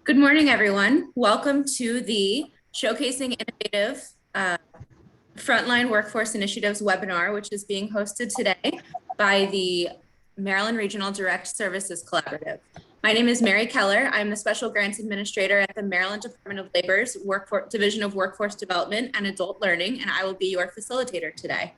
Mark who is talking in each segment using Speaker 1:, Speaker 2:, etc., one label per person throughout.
Speaker 1: Good morning, everyone. Welcome to the Showcasing Innovative Frontline Workforce Initiatives webinar, which is being hosted today by the Maryland Regional Direct Services Collaborative. My name is Mary Keller. I'm the Special Grants Administrator at the Maryland Department of Labor's Division of Workforce Development and Adult Learning, and I will be your facilitator today.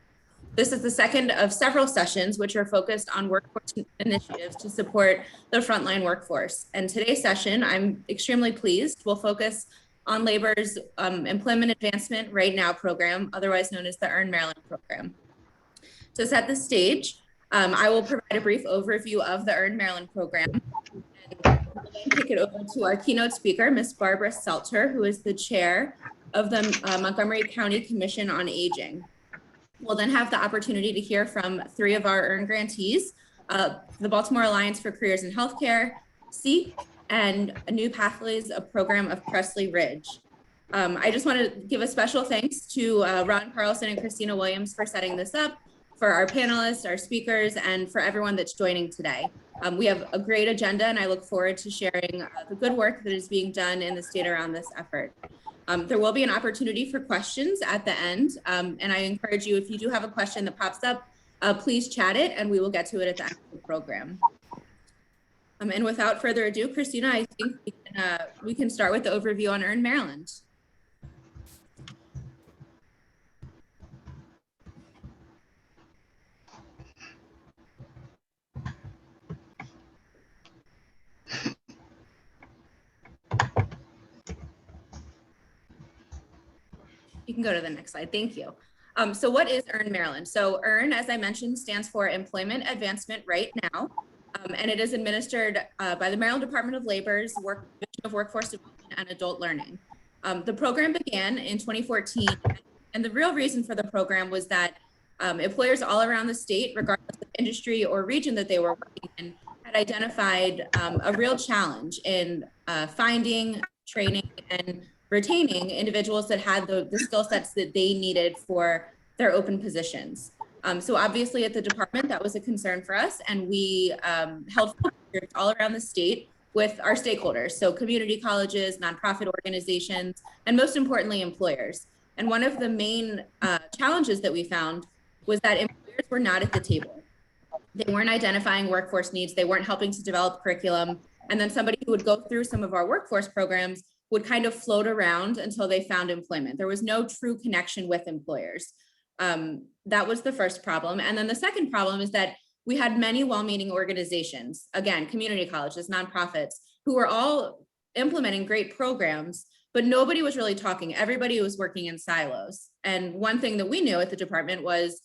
Speaker 1: This is the second of several sessions which are focused on workforce initiatives to support the frontline workforce. And today's session, I'm extremely pleased, will focus on Labor's Employment Advancement Right Now program, otherwise known as the Earn Maryland program. To set the stage, I will provide a brief overview of the Earn Maryland program, and we'll then kick it over to our keynote speaker, Ms. Barbara Seltzer, who is the chair of the Montgomery County Commission on Aging. We'll then have the opportunity to hear from three of our EARN grantees, the Baltimore Alliance for Careers in Healthcare, SEEK, and New Pathways, a program of Presley Ridge. I just want to give a special thanks to Ron Carlson and Christina Williams for setting this up, for our panelists, our speakers, and for everyone that's joining today. We have a great agenda, and I look forward to sharing the good work that is being done in the state around this effort. There will be an opportunity for questions at the end, and I encourage you, if you do have a question that pops up, please chat it and we will get to it at the end of the program. And without further ado, Christina, I think we can start with the overview on Earn Maryland. You can go to the next slide. Thank you. So what is Earn Maryland? So Earn, as I mentioned, stands for Employment Advancement Right Now, and it is administered by the Maryland Department of Labor's Division of Workforce Development and Adult Learning. The program began in 2014, and the real reason for the program was that employers all around the state, regardless of industry or region that they were working in, had identified a real challenge in finding, training, and retaining individuals that had the skill sets that they needed for their open positions. So obviously at the department, that was a concern for us, and we held focus groups all around the state with our stakeholders, so community colleges, nonprofit organizations, and most importantly, employers. And one of the main challenges that we found was that employers were not at the table. They weren't identifying workforce needs, they weren't helping to develop curriculum, and then somebody who would go through some of our workforce programs would kind of float around until they found employment. There was no true connection with employers. That was the first problem. And then the second problem is that we had many well-meaning organizations, again, community colleges, nonprofits, who were all implementing great programs, but nobody was really talking. Everybody was working in silos. And one thing that we knew at the department was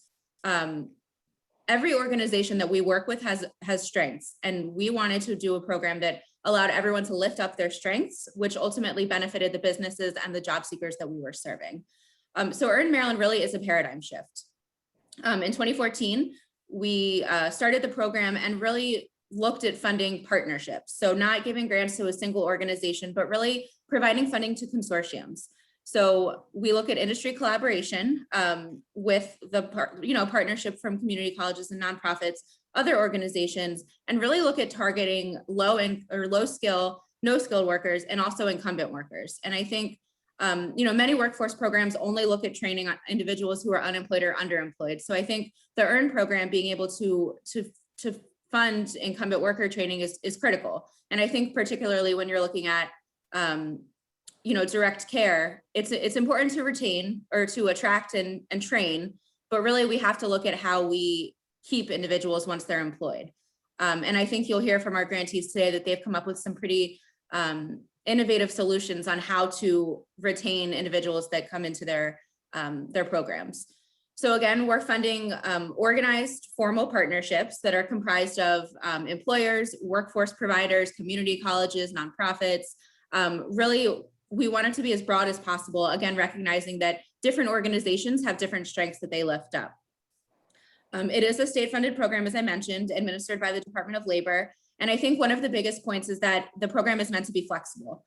Speaker 1: every organization that we work with has strengths. And we wanted to do a program that allowed everyone to lift up their strengths, which ultimately benefited the businesses and the job seekers that we were serving. So Earn Maryland really is a paradigm shift. In 2014, we started the program and really looked at funding partnerships. So not giving grants to a single organization, but really providing funding to consortiums. So we look at industry collaboration with the partnership from community colleges and nonprofits, other organizations, and really look at targeting low skill, no skilled workers, and also incumbent workers. And I think many workforce programs only look at training on individuals who are unemployed or underemployed. So I think the Earn program being able to fund incumbent worker training is critical. And I think particularly when you're looking at direct care, it's important to retain or to attract and train, but really we have to look at how we keep individuals once they're employed. And I think you'll hear from our grantees today that they've come up with some pretty innovative solutions on how to retain individuals that come into their programs. So again, we're funding organized formal partnerships that are comprised of employers, workforce providers, community colleges, nonprofits. Really, we want it to be as broad as possible, again, recognizing that different organizations have different strengths that they lift up. It is a state-funded program, as I mentioned, administered by the Department of Labor. And I think one of the biggest points is that the program is meant to be flexible.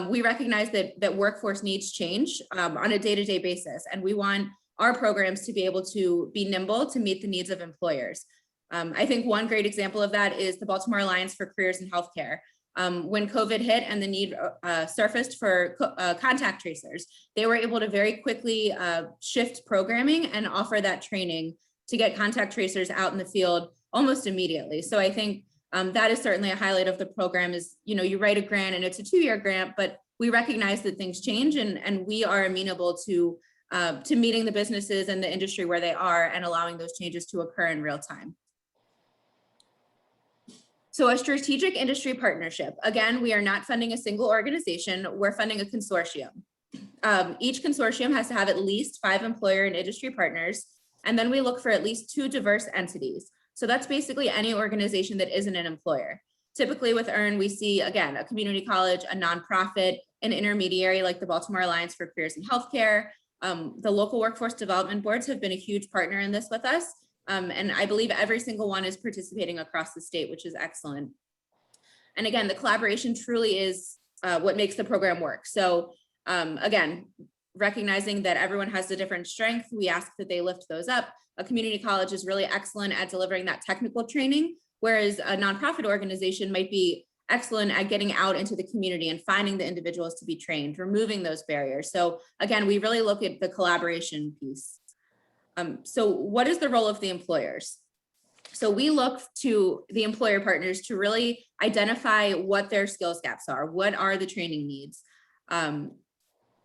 Speaker 1: We recognize that workforce needs change on a day-to-day basis, and we want our programs to be able to be nimble to meet the needs of employers. I think one great example of that is the Baltimore Alliance for Careers in Healthcare. When COVID hit and the need surfaced for contact tracers, they were able to very quickly shift programming and offer that training to get contact tracers out in the field almost immediately. So I think that is certainly a highlight of the program is, you write a grant and it's a 2-year grant, but we recognize that things change and we are amenable to meeting the businesses and the industry where they are and allowing those changes to occur in real time. So a strategic industry partnership. Again, we are not funding a single organization, we're funding a consortium. Each consortium has to have at least 5 employer and industry partners, and then we look for at least 2 diverse entities. So that's basically any organization that isn't an employer. Typically with EARN, we see, again, a community college, a nonprofit, an intermediary like the Baltimore Alliance for Careers in Healthcare. The local workforce development boards have been a huge partner in this with us. And I believe every single one is participating across the state, which is excellent. And again, the collaboration truly is what makes the program work. So again, recognizing that everyone has a different strength, we ask that they lift those up. A community college is really excellent at delivering that technical training, whereas a nonprofit organization might be excellent at getting out into the community and finding the individuals to be trained, removing those barriers. So again, we really look at the collaboration piece. So what is the role of the employers? So we look to the employer partners to really identify what their skills gaps are, what are the training needs,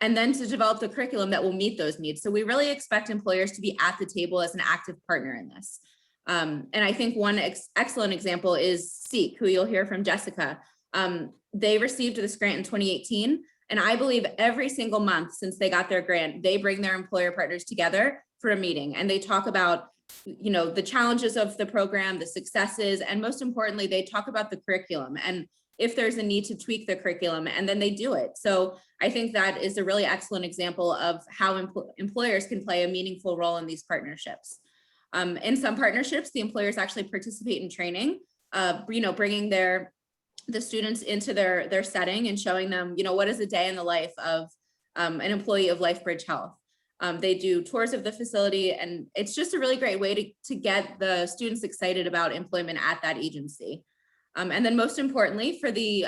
Speaker 1: and then to develop the curriculum that will meet those needs. So we really expect employers to be at the table as an active partner in this. And I think one excellent example is Seek, who you'll hear from Jessica. They received this grant in 2018. And I believe every single month since they got their grant, they bring their employer partners together for a meeting and they talk about, the challenges of the program, the successes, and most importantly, they talk about the curriculum and if there's a need to tweak the curriculum, and then they do it. So I think that is a really excellent example of how employers can play a meaningful role in these partnerships. In some partnerships, the employers actually participate in training, bringing the students into their setting and showing them, what is a day in the life of an employee of LifeBridge Health. They do tours of the facility, and it's just a really great way to get the students excited about employment at that agency. And then most importantly, for the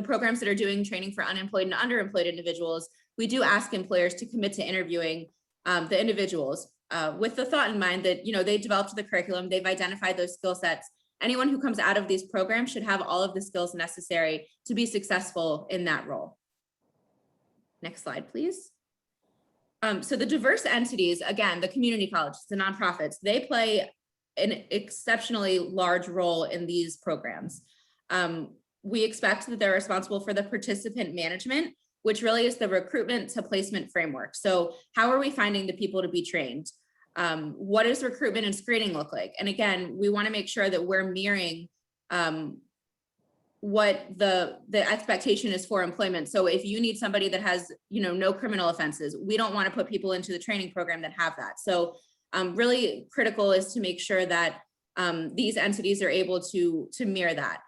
Speaker 1: programs that are doing training for unemployed and underemployed individuals, we do ask employers to commit to interviewing the individuals with the thought in mind that, they developed the curriculum, they've identified those skill sets. Anyone who comes out of these programs should have all of the skills necessary to be successful in that role. Next slide, please. So the diverse entities, again, the community colleges, the nonprofits, they play an exceptionally large role in these programs. We expect that they're responsible for the participant management, which really is the recruitment to placement framework. So how are we finding the people to be trained? What does recruitment and screening look like? And again, we want to make sure that we're mirroring what the expectation is for employment. So if you need somebody that has, no criminal offenses, we don't want to put people into the training program that have that. So really critical is to make sure that these entities are able to mirror that.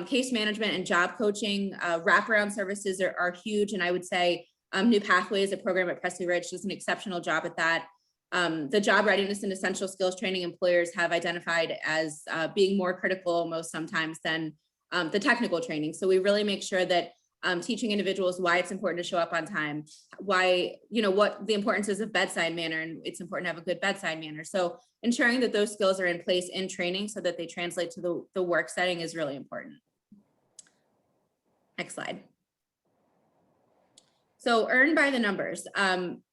Speaker 1: Case management and job coaching, wraparound services are huge. And I would say New Pathways, a program at Presley Ridge, does an exceptional job at that. The job readiness and essential skills training employers have identified as being more critical most sometimes than the technical training. So we really make sure that teaching individuals why it's important to show up on time, why, what the importance is of bedside manner, and it's important to have a good bedside manner. So ensuring that those skills are in place in training so that they translate to the work setting is really important. Next slide. So earn by the numbers.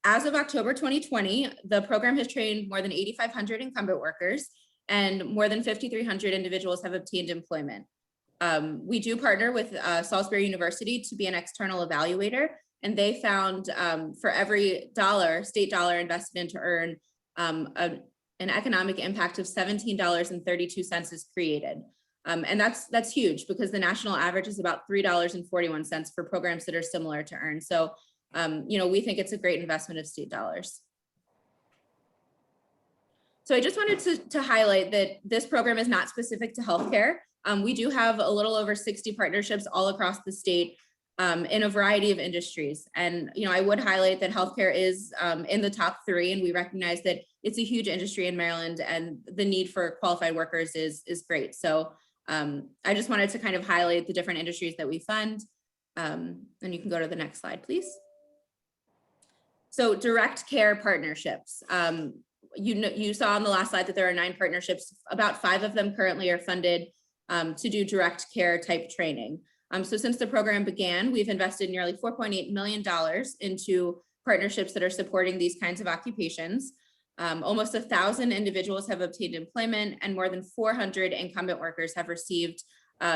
Speaker 1: As of October 2020, the program has trained more than 8,500 incumbent workers and more than 5,300 individuals have obtained employment. We do partner with Salisbury University to be an external evaluator, and they found for every state dollar invested into EARN, an economic impact of $17.32 is created. And that's huge because the national average is about $3.41 for programs that are similar to EARN. So, we think it's a great investment of state dollars. So I just wanted to highlight that this program is not specific to healthcare. We do have a little over 60 partnerships all across the state in a variety of industries. And, I would highlight that healthcare is in the top 3, and we recognize that it's a huge industry in Maryland and the need for qualified workers is great. So I just wanted to kind of highlight the different industries that we fund. And you can go to the next slide, please. So direct care partnerships. You saw on the last slide that there are 9 partnerships. About 5 of them currently are funded to do direct care type training. So since the program began, we've invested nearly $4.8 million into partnerships that are supporting these kinds of occupations. Almost 1,000 individuals have obtained employment, and more than 400 incumbent workers have received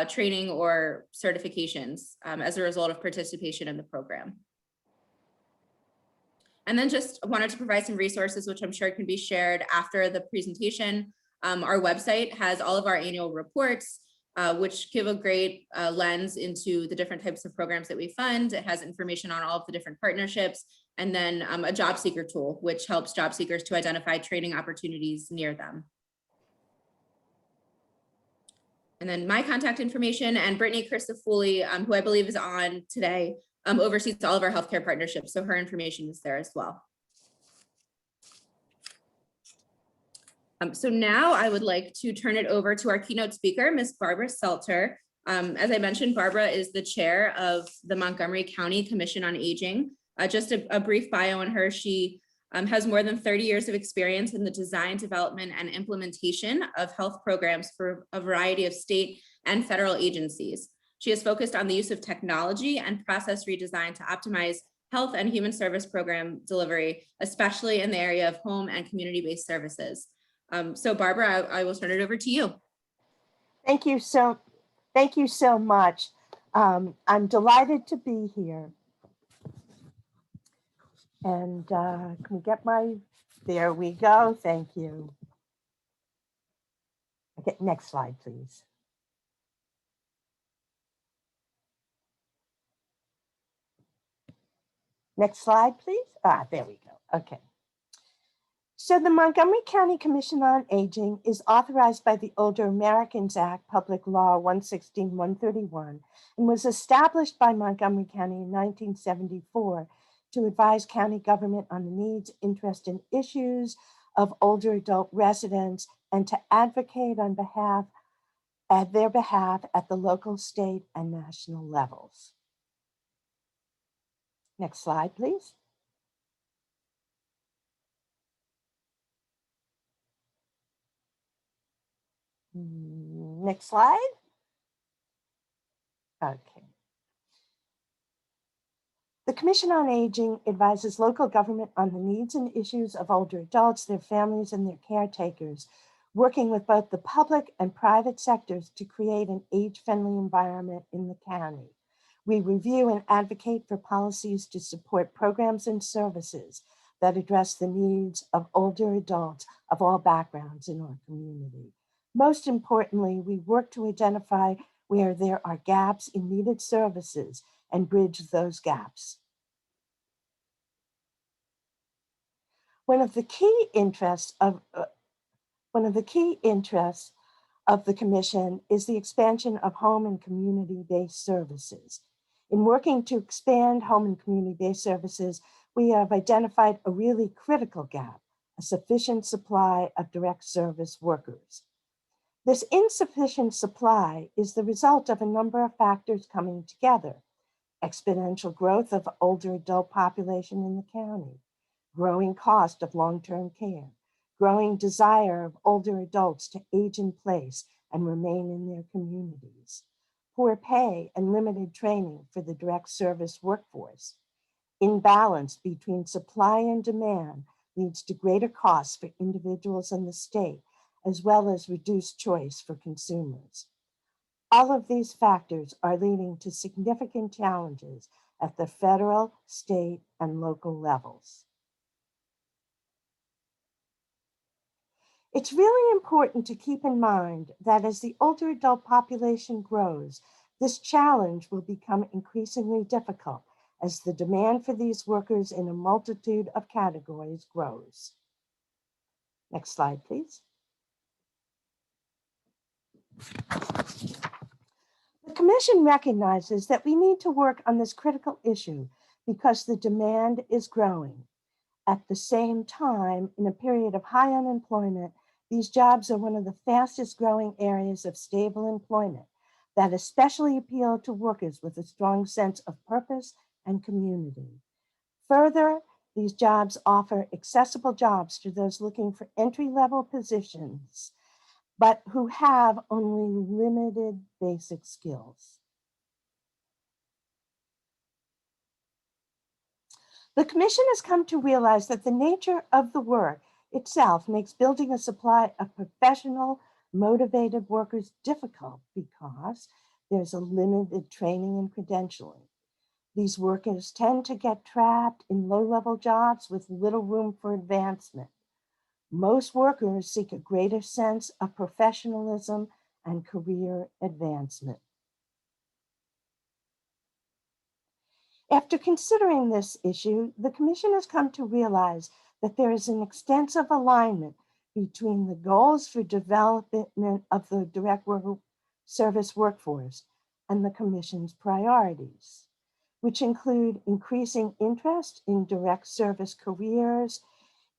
Speaker 1: training or certifications as a result of participation in the program. And then just wanted to provide some resources, which I'm sure can be shared after the presentation. Our website has all of our annual reports, which give a great lens into the different types of programs that we fund. It has information on all of the different partnerships, and then a job seeker tool, which helps job seekers to identify training opportunities near them. And then my contact information, and Brittany Christofouli, who I believe is on today, oversees all of our healthcare partnerships. So her information is there as well. So now I would like to turn it over to our keynote speaker, Ms. Barbara Selter. As I mentioned, Barbara is the chair of the Montgomery County Commission on Aging. Just a brief bio on her. She has more than 30 years of experience in the design, development, and implementation of health programs for a variety of state and federal agencies. She has focused on the use of technology and process redesign to optimize health and human service program delivery, especially in the area of home and community-based services. So Barbara, I will turn it over to you.
Speaker 2: Thank you so much. I'm delighted to be here. And can we get there we go, thank you. Okay, next slide, please. Next slide, please. There we go, okay. So the Montgomery County Commission on Aging is authorized by the Older Americans Act, Public Law 116-131, and was established by Montgomery County in 1974 to advise county government on the needs, interest, and issues of older adult residents and to advocate on their behalf at the local, state, and national levels. Next slide, please. Next slide. Okay. The Commission on Aging advises local government on the needs and issues of older adults, their families, and their caretakers, working with both the public and private sectors to create an age-friendly environment in the county. We review and advocate for policies to support programs and services that address the needs of older adults of all backgrounds in our community. Most importantly, we work to identify where there are gaps in needed services and bridge those gaps. One of the key interests of the Commission is the expansion of home and community-based services. In working to expand home and community-based services, we have identified a really critical gap, a sufficient supply of direct service workers. This insufficient supply is the result of a number of factors coming together: exponential growth of older adult population in the county, growing cost of long-term care, growing desire of older adults to age in place and remain in their communities, poor pay and limited training for the direct service workforce. Imbalance between supply and demand leads to greater costs for individuals and the state, as well as reduced choice for consumers. All of these factors are leading to significant challenges at the federal, state, and local levels. It's really important to keep in mind that as the older adult population grows, this challenge will become increasingly difficult as the demand for these workers in a multitude of categories grows. Next slide, please. The Commission recognizes that we need to work on this critical issue because the demand is growing. At the same time, in a period of high unemployment, These jobs are one of the fastest growing areas of stable employment that especially appeal to workers with a strong sense of purpose and community. Further, these jobs offer accessible jobs to those looking for entry-level positions, but who have only limited basic skills. The Commission has come to realize that the nature of the work itself makes building a supply of professional, motivated workers difficult because there's a limited training and credentialing. These workers tend to get trapped in low-level jobs with little room for advancement. Most workers seek a greater sense of professionalism and career advancement. After considering this issue, the Commission has come to realize that there is an extensive alignment between the goals for development of the direct service workforce and the Commission's priorities, which include increasing interest in direct service careers,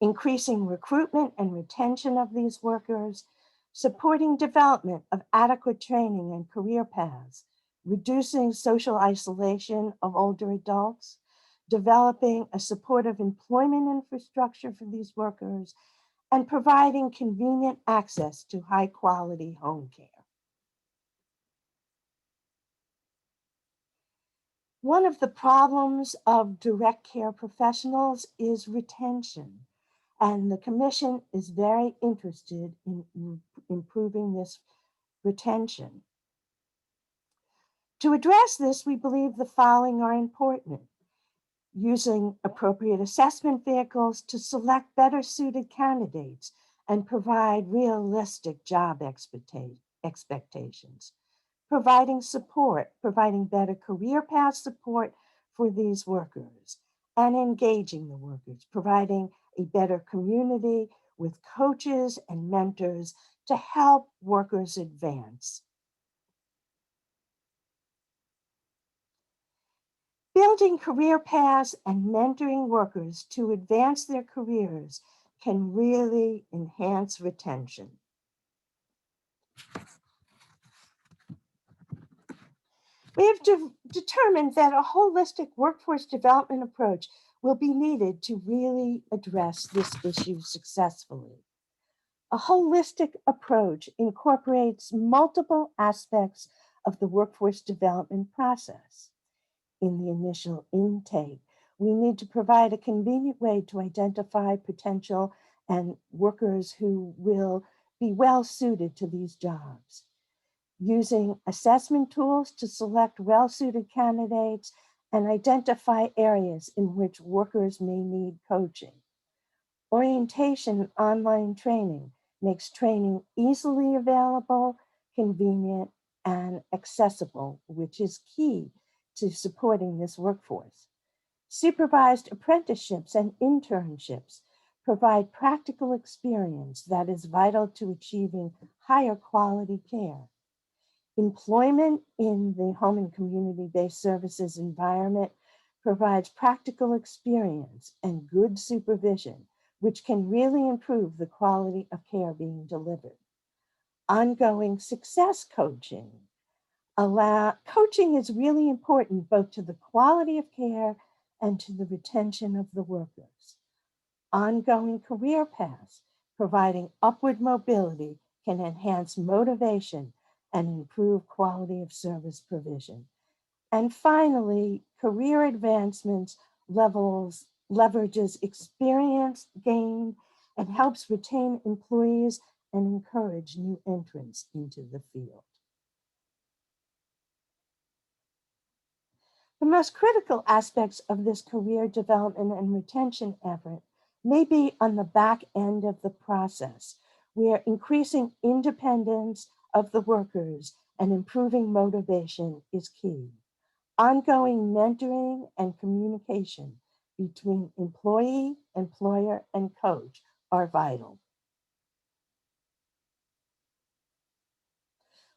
Speaker 2: increasing recruitment and retention of these workers, supporting development of adequate training and career paths, reducing social isolation of older adults, developing a supportive employment infrastructure for these workers, and providing convenient access to high-quality home care. One of the problems of direct care professionals is retention, and the Commission is very interested in improving this retention. To address this, we believe the following are important: using appropriate assessment vehicles to select better suited candidates and provide realistic job expectations, providing support, providing better career path support for these workers, and engaging the workers, providing a better community with coaches and mentors to help workers advance. Building career paths and mentoring workers to advance their careers can really enhance retention. We have determined that a holistic workforce development approach will be needed to really address this issue successfully. A holistic approach incorporates multiple aspects of the workforce development process. In the initial intake, we need to provide a convenient way to identify potential and workers who will be well suited to these jobs. Using assessment tools to select well-suited candidates and identify areas in which workers may need coaching. Orientation online training makes training easily available, convenient, and accessible, which is key to supporting this workforce. Supervised apprenticeships and internships provide practical experience that is vital to achieving higher quality care. Employment in the home and community-based services environment provides practical experience and good supervision, which can really improve the quality of care being delivered. Ongoing success coaching. Coaching is really important both to the quality of care and to the retention of the workers. Ongoing career paths, providing upward mobility, can enhance motivation and improve quality of service provision. And finally, career advancements leverages experience gained and helps retain employees and encourage new entrants into the field. The most critical aspects of this career development and retention effort may be on the back end of the process, where increasing independence of the workers and improving motivation is key. Ongoing mentoring and communication between employee, employer, and coach are vital.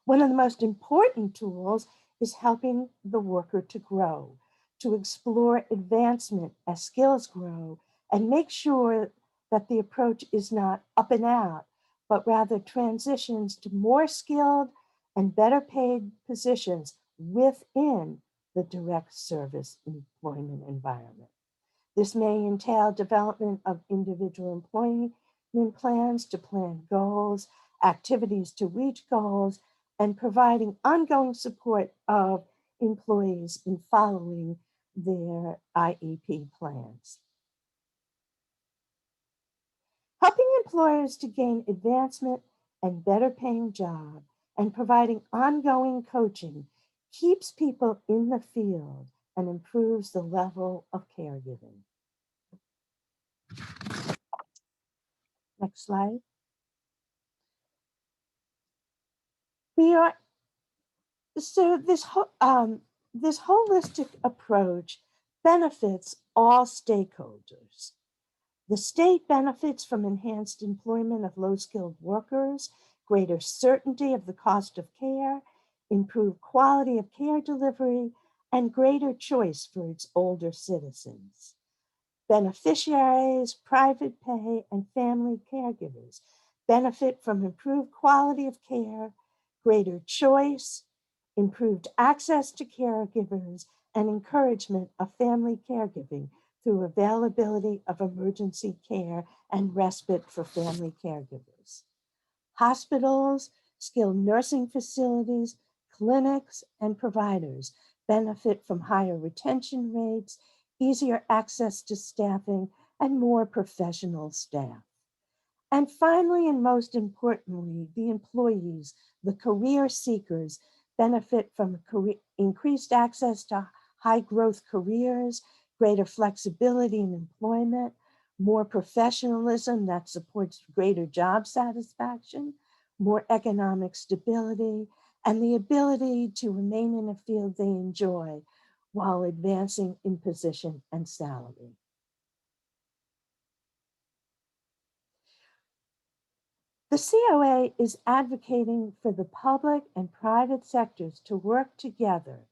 Speaker 2: One of the most important tools is helping the worker to grow, to explore advancement as skills grow, and make sure that the approach is not up and out, but rather transitions to more skilled and better paid positions within the direct service employment environment. This may entail development of individual employment plans to plan goals, activities to reach goals, and providing ongoing support of employees in following their IEP plans. Helping employers to gain advancement and better paying job and providing ongoing coaching keeps people in the field and improves the level of caregiving. Next slide. This holistic approach benefits all stakeholders. The state benefits from enhanced employment of low-skilled workers, greater certainty of the cost of care, improved quality of care delivery, and greater choice for its older citizens. Beneficiaries, private pay, and family caregivers benefit from improved quality of care, greater choice, improved access to caregivers, and encouragement of family caregiving through availability of emergency care and respite for family caregivers. Hospitals, skilled nursing facilities, clinics, and providers benefit from higher retention rates, easier access to staffing, and more professional staff. And finally, and most importantly, the employees, the career seekers, benefit from increased access to high growth careers, greater flexibility in employment, more professionalism that supports greater job satisfaction, more economic stability, and the ability to remain in a field they enjoy while advancing in position and salary. The COA is advocating for the public and private sectors to work together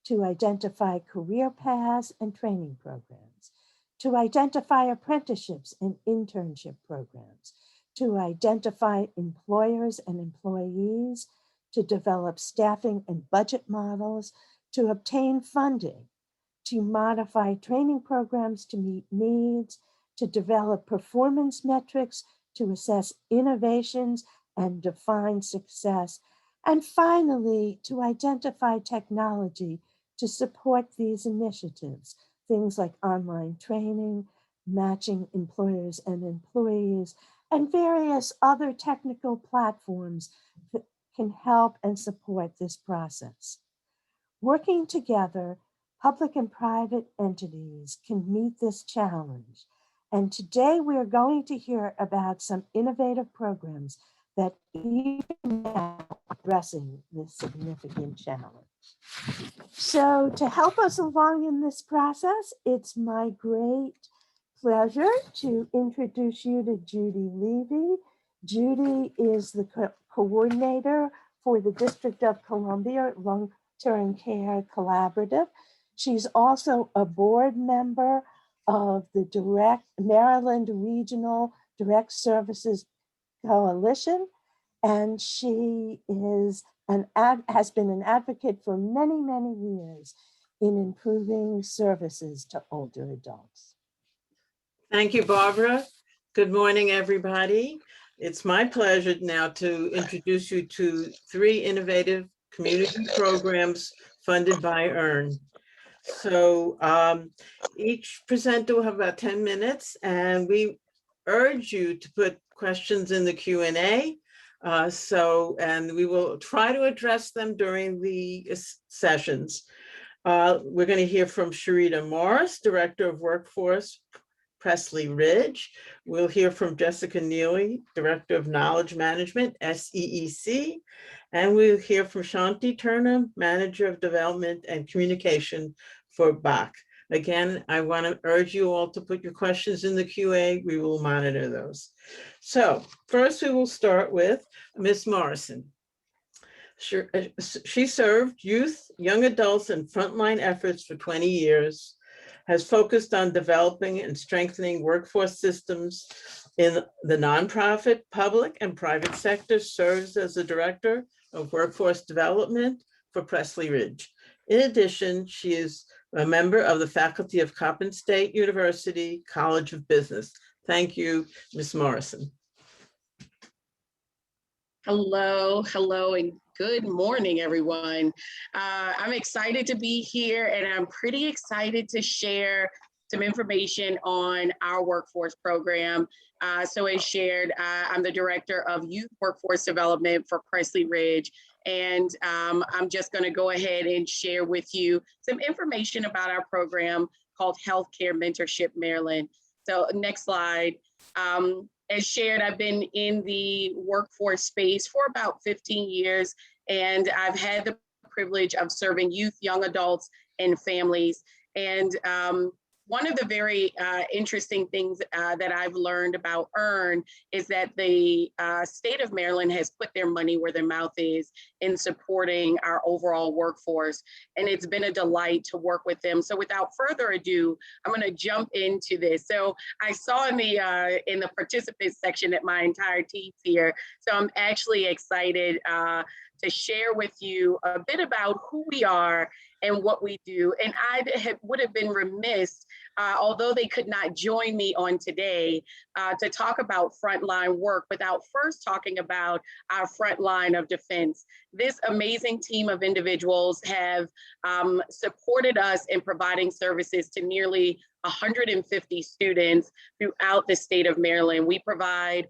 Speaker 2: to identify career paths and training programs, to identify apprenticeships and internship programs, to identify employers and employees, to develop staffing and budget models, to obtain funding, to modify training programs to meet needs, to develop performance metrics, to assess innovations and define success, and finally, to identify technology to support these initiatives, things like online training, matching employers and employees, and various other technical platforms that can help and support this process. Working together, public and private entities can meet this challenge. And today we're going to hear about some innovative programs that even now are addressing this significant challenge. So to help us along in this process, it's my great pleasure to introduce you to Judy Levy. Judy is the coordinator for the District of Columbia Long-Term Care Collaborative. She's also a board member of the Maryland Regional Direct Services Coalition, and she has been an advocate for many, many years in improving services to older adults.
Speaker 3: Thank you, Barbara. Good morning, everybody. It's my pleasure now to introduce you to 3 innovative community programs funded by EARN. So each presenter will have about 10 minutes, and we urge you to put questions in the Q&A. And we will try to address them during the sessions. We're going to hear from Sharita Morris, Director of Workforce, Presley Ridge. We'll hear from Jessica Neely, Director of Knowledge Management, SEEC. And we'll hear from Shanti Turner, Manager of Development and Communication for BAC. Again, I want to urge you all to put your questions in the QA. We will monitor those. So first we will start with Ms. Morrison. She served youth, young adults, and frontline efforts for 20 years, has focused on developing and strengthening workforce systems In the nonprofit, public, and private sector, serves as the Director of Workforce Development for Presley Ridge. In addition, she is a member of the faculty of Coppin State University College of Business. Thank you, Ms. Morrison.
Speaker 4: Hello, and good morning, everyone. I'm excited to be here, and I'm pretty excited to share some information on our workforce program. So as shared, I'm the Director of Youth Workforce Development for Presley Ridge, and I'm just going to go ahead and share with you some information about our program called Healthcare Mentorship Maryland. So next slide. As shared, I've been in the workforce space for about 15 years, and I've had the privilege of serving youth, young adults, and families. And one of the very interesting things that I've learned about EARN is that the state of Maryland has put their money where their mouth is in supporting our overall workforce. And it's been a delight to work with them. So without further ado, I'm going to jump into this. So I saw in the participants section that my entire team's here. So I'm actually excited to share with you a bit about who we are and what we do. And I would have been remiss, although they could not join me on today, to talk about frontline work without first talking about our front line of defense. This amazing team of individuals have supported us in providing services to nearly 150 students throughout the state of Maryland. We provide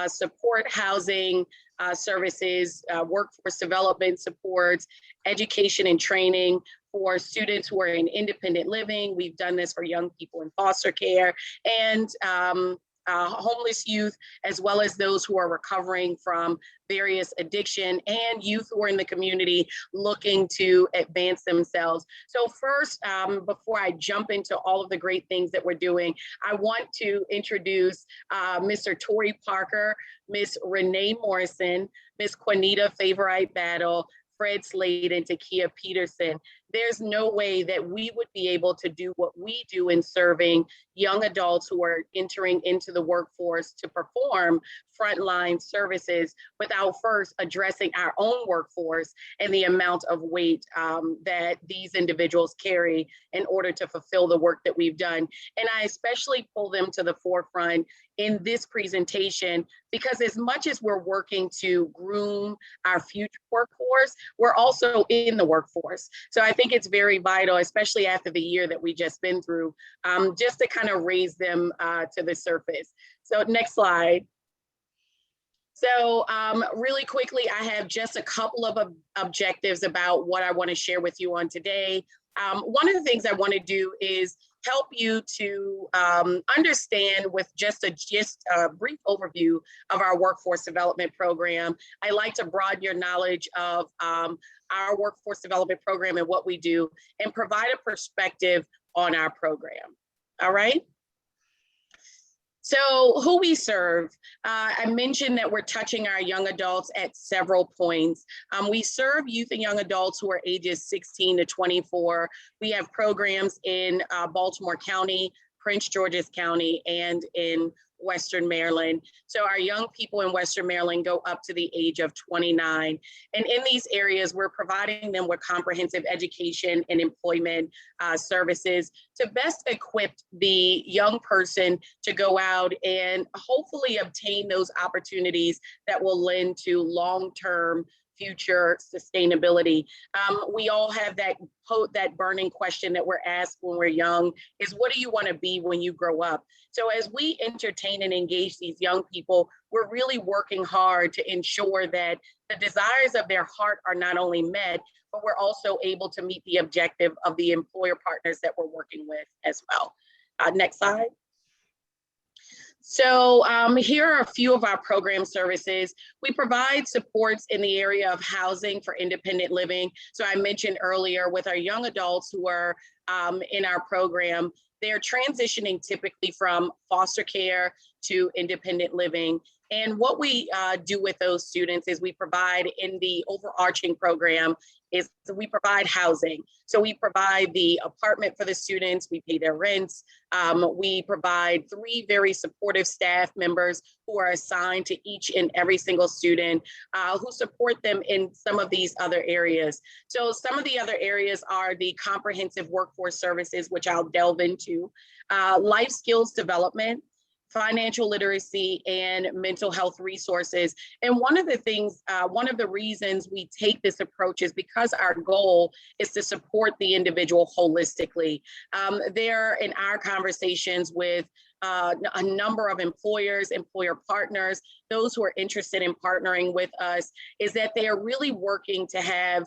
Speaker 4: support housing services, workforce development supports, education and training for students who are in independent living. We've done this for young people in foster care and homeless youth, as well as those who are recovering from various addiction and youth who are in the community looking to advance themselves. So first, before I jump into all of the great things that we're doing, I want to introduce Mr. Tori Parker, Ms. Renee Morrison, Ms. Quanita Favorite Battle, Fred Slade, and Takia Peterson. There's no way that we would be able to do what we do in serving young adults who are entering into the workforce to perform frontline services without first addressing our own workforce and the amount of weight that these individuals carry in order to fulfill the work that we've done. And I especially pull them to the forefront in this presentation because as much as we're working to groom our future workforce, we're also in the workforce. So I think it's very vital, especially after the year that we just been through, just to kind of raise them to the surface. So next slide. So really quickly, I have just a couple of objectives about what I want to share with you on today. One of the things I want to do is help you to understand with just a brief overview of our workforce development program. I like to broaden your knowledge of our workforce development program and what we do and provide a perspective on our program. All right. So who we serve, I mentioned that we're touching our young adults at several points. We serve youth and young adults who are ages 16 to 24. We have programs in Baltimore County, Prince George's County, and in Western Maryland. So our young people in Western Maryland go up to the age of 29. And in these areas, we're providing them with comprehensive education and employment services to best equip the young person to go out and hopefully obtain those opportunities that will lend to long-term future sustainability. We all have that burning question that we're asked when we're young is, what do you want to be when you grow up? So as we entertain and engage these young people, we're really working hard to ensure that the desires of their heart are not only met, but we're also able to meet the objective of the employer partners that we're working with as well. Next slide. So here are a few of our program services. We provide supports in the area of housing for independent living. So I mentioned earlier with our young adults who are in our program, they're transitioning typically from foster care to independent living. And what we do with those students is we provide in the overarching program is we provide housing. So we provide the apartment for the students, we pay their rents. We provide 3 very supportive staff members who are assigned to each and every single student who support them in some of these other areas. So some of the other areas are the comprehensive workforce services, which I'll delve into, life skills development, financial literacy, and mental health resources. And one of the things, one of the reasons we take this approach is because our goal is to support the individual holistically. There in our conversations with a number of employers, employer partners, those who are interested in partnering with us, is that they are really working to have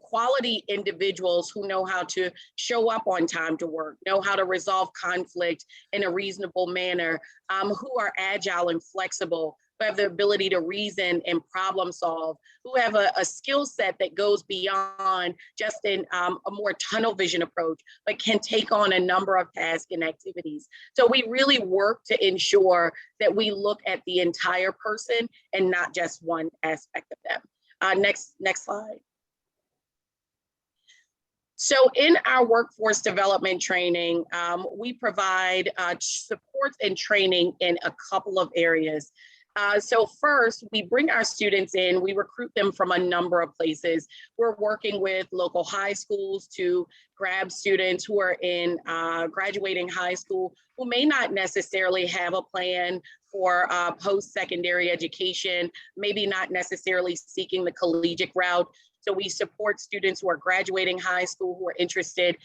Speaker 4: quality individuals who know how to show up on time to work, know how to resolve conflict in a reasonable manner, who are agile and flexible, who have the ability to reason and problem solve, who have a skill set that goes beyond just in a more tunnel vision approach, but can take on a number of tasks and activities. So we really work to ensure that we look at the entire person and not just one aspect of them. Next slide. So in our workforce development training, we provide support and training in a couple of areas. So first, we bring our students in, we recruit them from a number of places. We're working with local high schools to grab students who are in graduating high school who may not necessarily have a plan for post-secondary education, maybe not necessarily seeking the collegiate route. So we support students who are graduating high school who are interested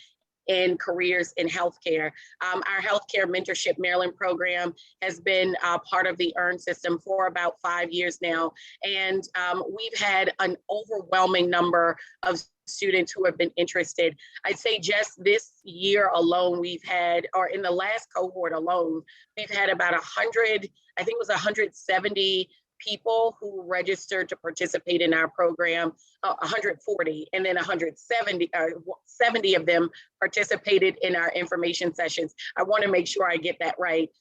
Speaker 4: in careers in healthcare. Our Healthcare Mentorship Maryland program has been part of the EARN system for about 5 years now. And we've had an overwhelming number of students who have been interested. I'd say just this year alone, we've had, or in the last cohort alone, we've had about 100, I think it was 170 people who registered to participate in our program, 140, and then 70 of them participated in our information sessions. I want to make sure I get that right.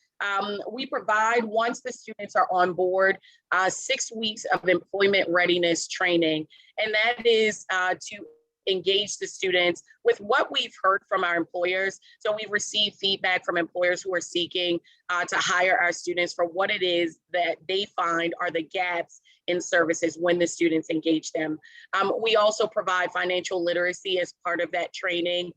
Speaker 4: We provide, once the students are on board, 6 weeks of employment readiness training, and that is to engage the students with what we've heard from our employers. So we've received feedback from employers who are seeking to hire our students for what it is that they find are the gaps in services when the students engage them. We also provide financial literacy as part of that training,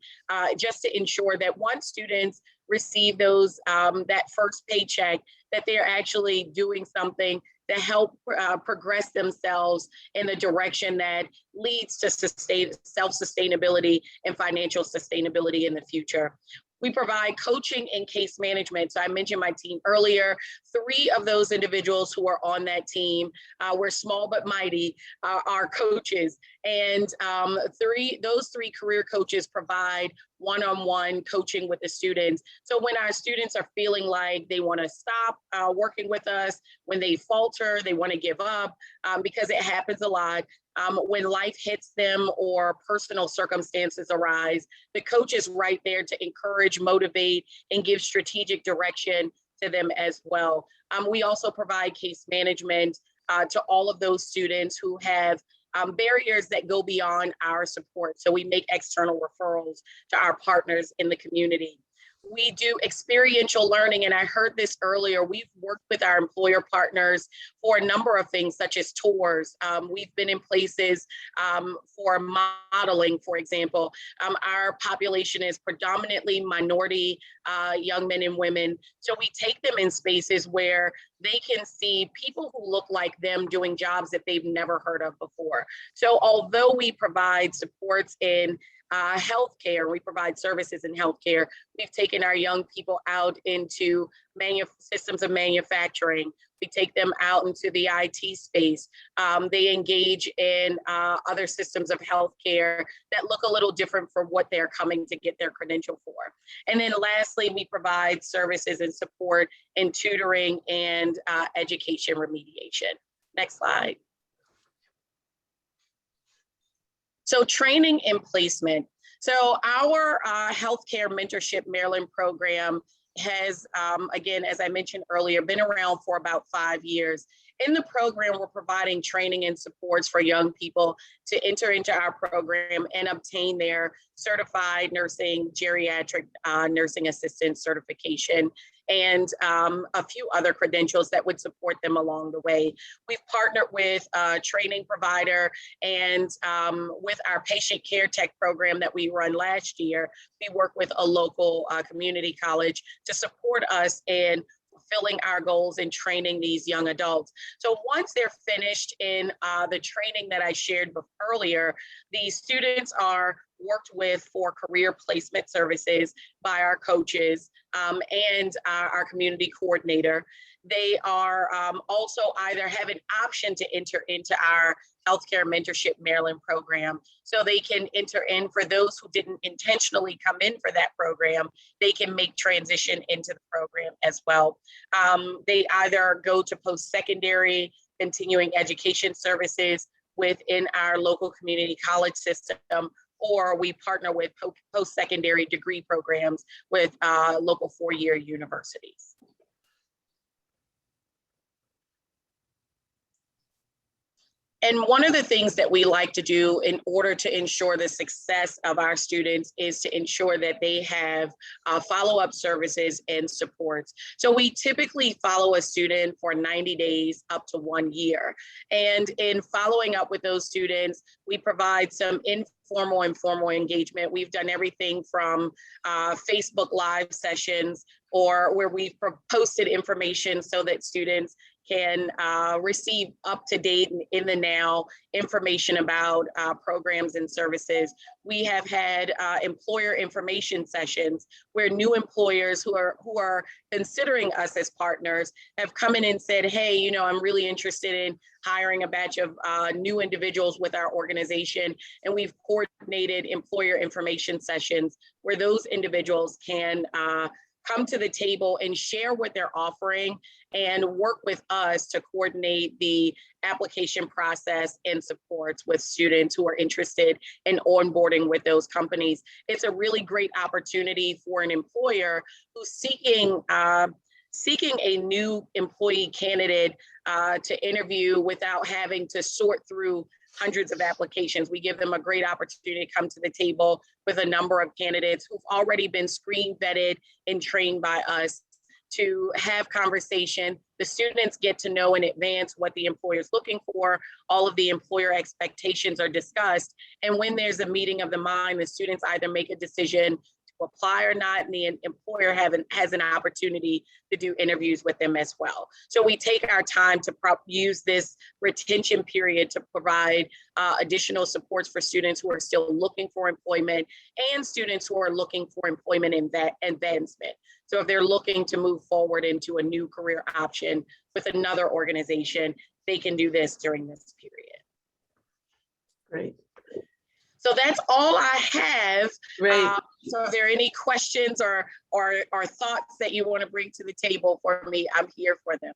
Speaker 4: just to ensure that once students receive those, that first paycheck, that they're actually doing something to help progress themselves in the direction that leads to self-sustainability and financial sustainability in the future. We provide coaching and case management. So I mentioned my team earlier. 3 of those individuals who are on that team, we're small but mighty, are coaches. And those three career coaches provide one-on-one coaching with the students. So when our students are feeling like they want to stop working with us, when they falter, they want to give up, because it happens a lot. When life hits them or personal circumstances arise, the coach is right there to encourage, motivate, and give strategic direction to them as well. We also provide case management to all of those students who have barriers that go beyond our support. So we make external referrals to our partners in the community. We do experiential learning, and I heard this earlier. We've worked with our employer partners for a number of things, such as tours. We've been in places for modeling, for example. Our population is predominantly minority young men and women. So we take them in spaces where they can see people who look like them doing jobs that they've never heard of before. So although we provide supports in healthcare, we provide services in healthcare, we've taken our young people out into systems of manufacturing. We take them out into the IT space. They engage in other systems of healthcare that look a little different from what they're coming to get their credential for. And then lastly, we provide services and support in tutoring and education remediation. Next slide. So training and placement. So our Healthcare Mentorship Maryland program has, again, as I mentioned earlier, been around for about 5 years. In the program, we're providing training and supports for young people to enter into our program and obtain their certified nursing, geriatric nursing assistant certification, and a few other credentials that would support them along the way. We've partnered with a training provider, and with our patient care tech program that we run last year, we work with a local community college to support us in fulfilling our goals and training these young adults. So once they're finished in the training that I shared earlier, the students are worked with for career placement services by our coaches and our community coordinator. They are also either have an option to enter into our Healthcare Mentorship Maryland program. So they can enter in, for those who didn't intentionally come in for that program, they can make transition into the program as well. They either go to post-secondary continuing education services within our local community college system, or we partner with post-secondary degree programs with local four-year universities. And one of the things that we like to do in order to ensure the success of our students is to ensure that they have follow-up services and supports. So we typically follow a student for 90 days up to 1 year. And in following up with those students, we provide some informal and formal engagement. We've done everything from Facebook Live sessions, or where we've posted information so that students can receive up-to-date and in the now information about programs and services. We have had employer information sessions where new employers who are considering us as partners have come in and said, hey, you know, I'm really interested in hiring a batch of new individuals with our organization. And we've coordinated employer information sessions where those individuals can come to the table and share what they're offering and work with us to coordinate the application process and supports with students who are interested in onboarding with those companies. It's a really great opportunity for an employer who's seeking a new employee candidate to interview without having to sort through hundreds of applications. We give them a great opportunity to come to the table with a number of candidates who've already been screen vetted and trained by us to have conversation. The students get to know in advance what the employer is looking for. All of the employer expectations are discussed. And when there's a meeting of the mind, the students either make a decision to apply or not, and the employer has an opportunity to do interviews with them as well. So we take our time to use this retention period to provide additional supports for students who are still looking for employment and students who are looking for employment advancement. So if they're looking to move forward into a new career option with another organization, they can do this during this period.
Speaker 3: Great.
Speaker 4: So that's all I have.
Speaker 3: Great.
Speaker 4: So if there are any questions or thoughts that you want to bring to the table for me, I'm here for them.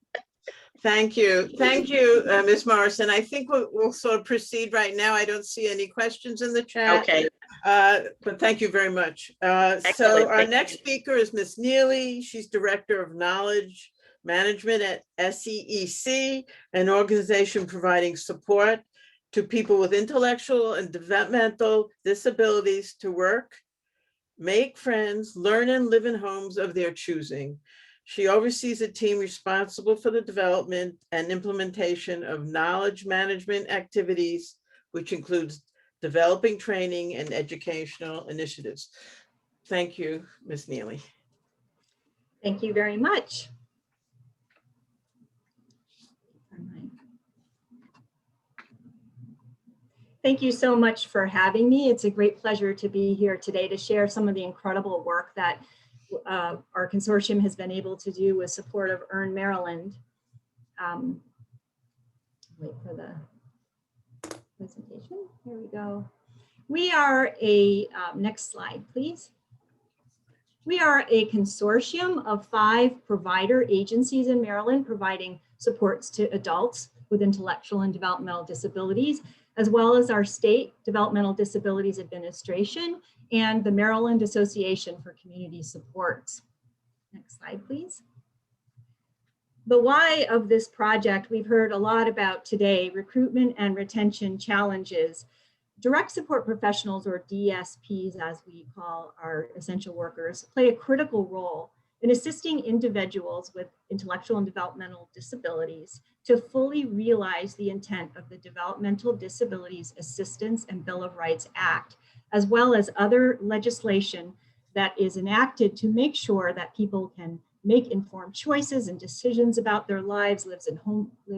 Speaker 3: Thank you. Thank you, Ms. Morrison. I think we'll sort of proceed right now. I don't see any questions in the chat.
Speaker 4: Okay.
Speaker 3: But thank you very much. So our next speaker is Ms. Neely. She's Director of Knowledge Management at SEEC, an organization providing support to people with intellectual and developmental disabilities to work, make friends, learn and live in homes of their choosing. She oversees a team responsible for the development and implementation of knowledge management activities, which includes developing training and educational initiatives. Thank you, Ms. Neely.
Speaker 5: Thank you very much. Thank you so much for having me. It's a great pleasure to be here today to share some of the incredible work that our consortium has been able to do with support of Earn Maryland. Wait for the presentation. Here we go. We are a, next slide, please. We are a consortium of 5 provider agencies in Maryland providing supports to adults with intellectual and developmental disabilities, as well as our State Developmental Disabilities Administration and the Maryland Association for Community Supports. Next slide, please. The why of this project, we've heard a lot about today: recruitment and retention challenges. Direct support professionals, or DSPs as we call our essential workers, play a critical role in assisting individuals with intellectual and developmental disabilities to fully realize the intent of the Developmental Disabilities Assistance and Bill of Rights Act, as well as other legislation that is enacted to make sure that people can make informed choices and decisions about their lives, live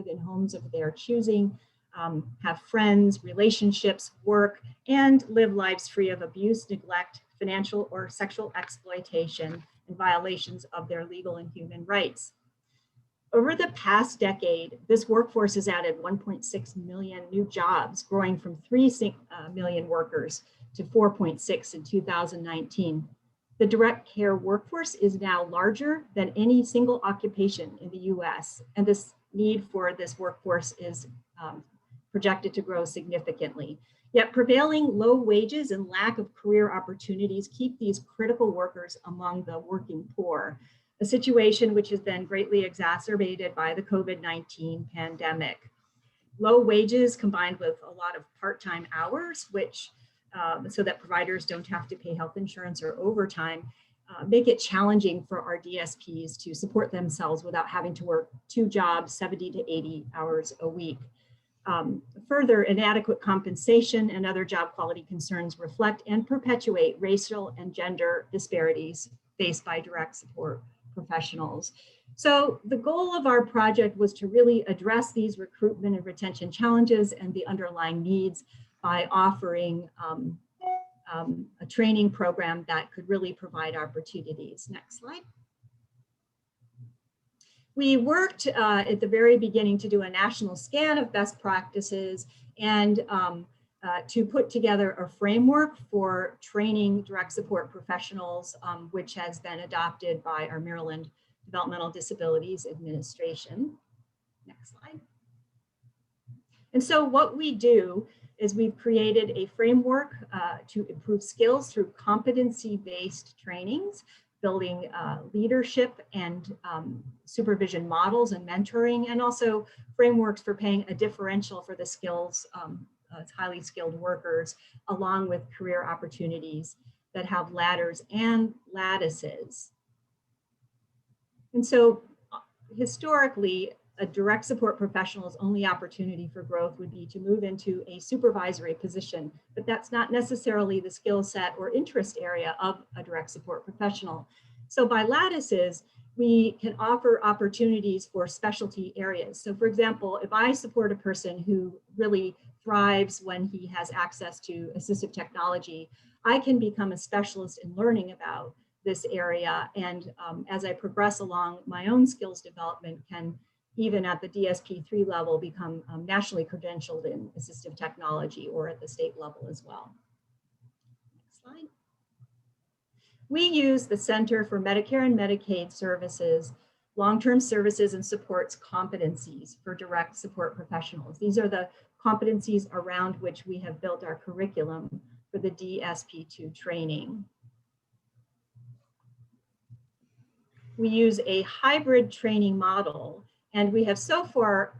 Speaker 5: in homes of their choosing, have friends, relationships, work, and live lives free of abuse, neglect, financial or sexual exploitation, and violations of their legal and human rights. Over the past decade, this workforce has added 1.6 million new jobs, growing from 3 million workers to 4.6 in 2019. The direct care workforce is now larger than any single occupation in the US, and this need for this workforce is projected to grow significantly. Yet prevailing low wages and lack of career opportunities keep these critical workers among the working poor, a situation which has been greatly exacerbated by the COVID-19 pandemic. Low wages combined with a lot of part-time hours, which so that providers don't have to pay health insurance or overtime, make it challenging for our DSPs to support themselves without having to work 2 jobs, 70 to 80 hours a week. Further, inadequate compensation and other job quality concerns reflect and perpetuate racial and gender disparities faced by direct support professionals. So the goal of our project was to really address these recruitment and retention challenges and the underlying needs by offering a training program that could really provide opportunities. Next slide. We worked at the very beginning to do a national scan of best practices and to put together a framework for training direct support professionals, which has been adopted by our Maryland Developmental Disabilities Administration. Next slide. And so what we do is we've created a framework to improve skills through competency-based trainings, building leadership and supervision models and mentoring, and also frameworks for paying a differential for the skills, highly skilled workers, along with career opportunities that have ladders and lattices. And so historically, a direct support professional's only opportunity for growth would be to move into a supervisory position, but that's not necessarily the skill set or interest area of a direct support professional. So by lattices, we can offer opportunities for specialty areas. So for example, if I support a person who really thrives when he has access to assistive technology, I can become a specialist in learning about this area. And as I progress along my own skills development, can even at the DSP3 level, become nationally credentialed in assistive technology, or at the state level as well. Next slide. We use the Center for Medicare and Medicaid Services, long-term services and supports competencies for direct support professionals. These are the competencies around which we have built our curriculum for the DSP2 training. We use a hybrid training model, and we have so far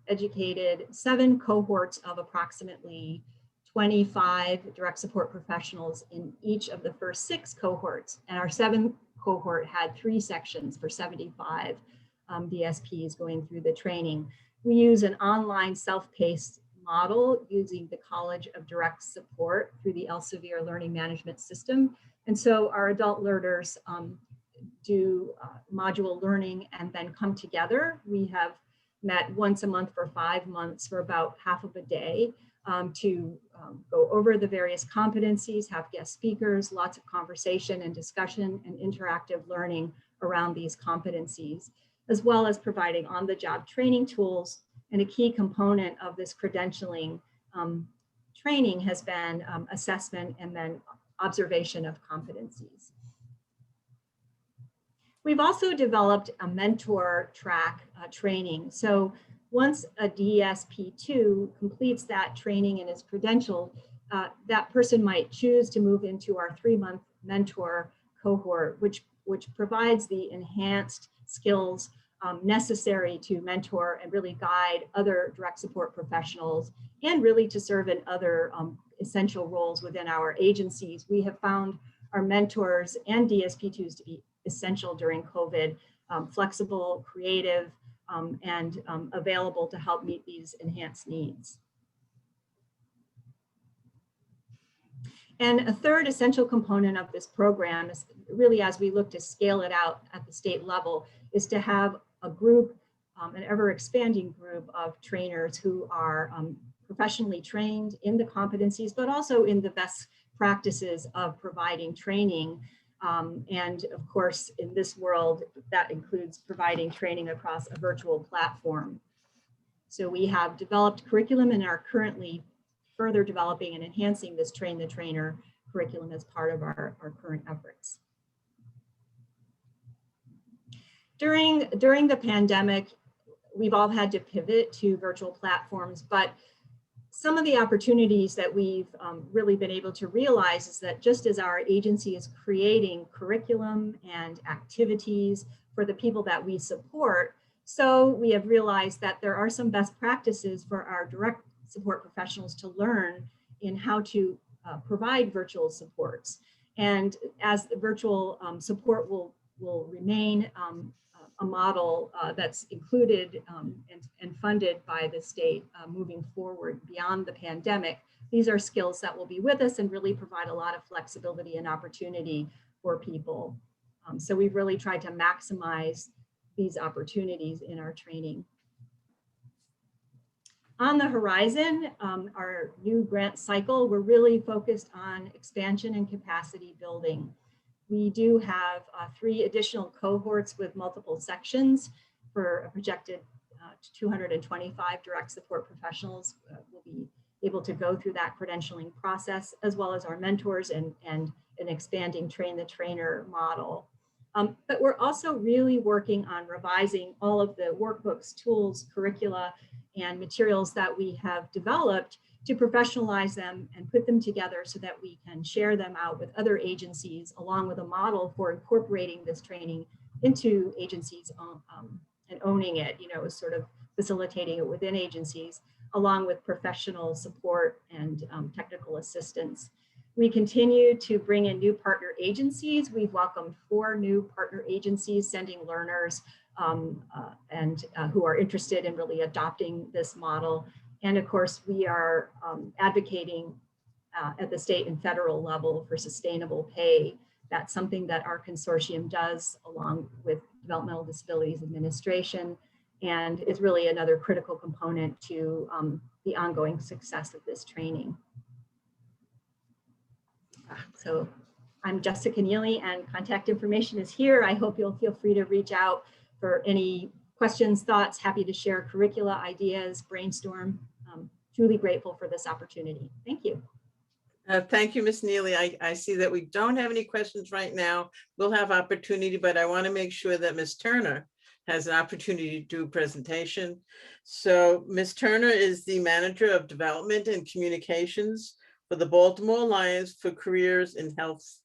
Speaker 5: educated 7 cohorts of approximately 25 direct support professionals in each of the first 6 cohorts. And our 7th cohort had 3 sections for 75 DSPs going through the training. We use an online self-paced model using the College of Direct Support through the Elsevier Learning Management System. And so our adult learners do module learning and then come together. We have met once a month for 5 months for about half of a day to go over the various competencies, have guest speakers, lots of conversation and discussion and interactive learning around these competencies, as well as providing on-the-job training tools. And a key component of this credentialing training has been assessment and then observation of competencies. We've also developed a mentor track training. So once a DSP2 completes that training and is credentialed, that person might choose to move into our 3-month mentor cohort, which which provides the enhanced skills necessary to mentor and really guide other direct support professionals, and really to serve in other essential roles within our agencies. We have found our mentors and DSP2s to be essential during COVID, flexible, creative, and available to help meet these enhanced needs. And a third essential component of this program is really, as we look to scale it out at the state level, is to have a group, an ever expanding group of trainers who are professionally trained in the competencies, but also in the best practices of providing training. And of course, in this world, that includes providing training across a virtual platform. So we have developed curriculum and are currently further developing and enhancing this Train the Trainer curriculum as part of our current efforts. During the pandemic, we've all had to pivot to virtual platforms, but some of the opportunities that we've really been able to realize is that just as our agency is creating curriculum and activities for the people that we support, so we have realized that there are some best practices for our direct support professionals to learn in how to provide virtual supports. And as the virtual support will remain a model that's included and funded by the state moving forward beyond the pandemic, these are skills that will be with us and really provide a lot of flexibility and opportunity for people. So we've really tried to maximize these opportunities in our training. On the horizon, our new grant cycle, we're really focused on expansion and capacity building. We do have 3 additional cohorts with multiple sections for a projected 225 direct support professionals. Will be able to go through that credentialing process, as well as our mentors and an expanding Train the Trainer model. But we're also really working on revising all of the workbooks, tools, curricula, and materials that we have developed to professionalize them and put them together so that we can share them out with other agencies, along with a model for incorporating this training into agencies and owning it, sort of facilitating it within agencies, along with professional support and technical assistance. We continue to bring in new partner agencies. We've welcomed 4 new partner agencies sending learners who are interested in really adopting this model. And of course, we are advocating at the state and federal level for sustainable pay. That's something that our consortium does along with Developmental Disabilities Administration, and is really another critical component to the ongoing success of this training. So I'm Jessica Neely, and contact information is here. I hope you'll feel free to reach out for any questions, thoughts. Happy to share curricula, ideas, brainstorm. Truly grateful for this opportunity. Thank you.
Speaker 3: Thank you, Ms. Neely. I see that we don't have any questions right now. We'll have opportunity, but I want to make sure that Ms. Turner has an opportunity to do a presentation. So Ms. Turner is the Manager of Development and Communications for the Baltimore Alliance for Careers in Health,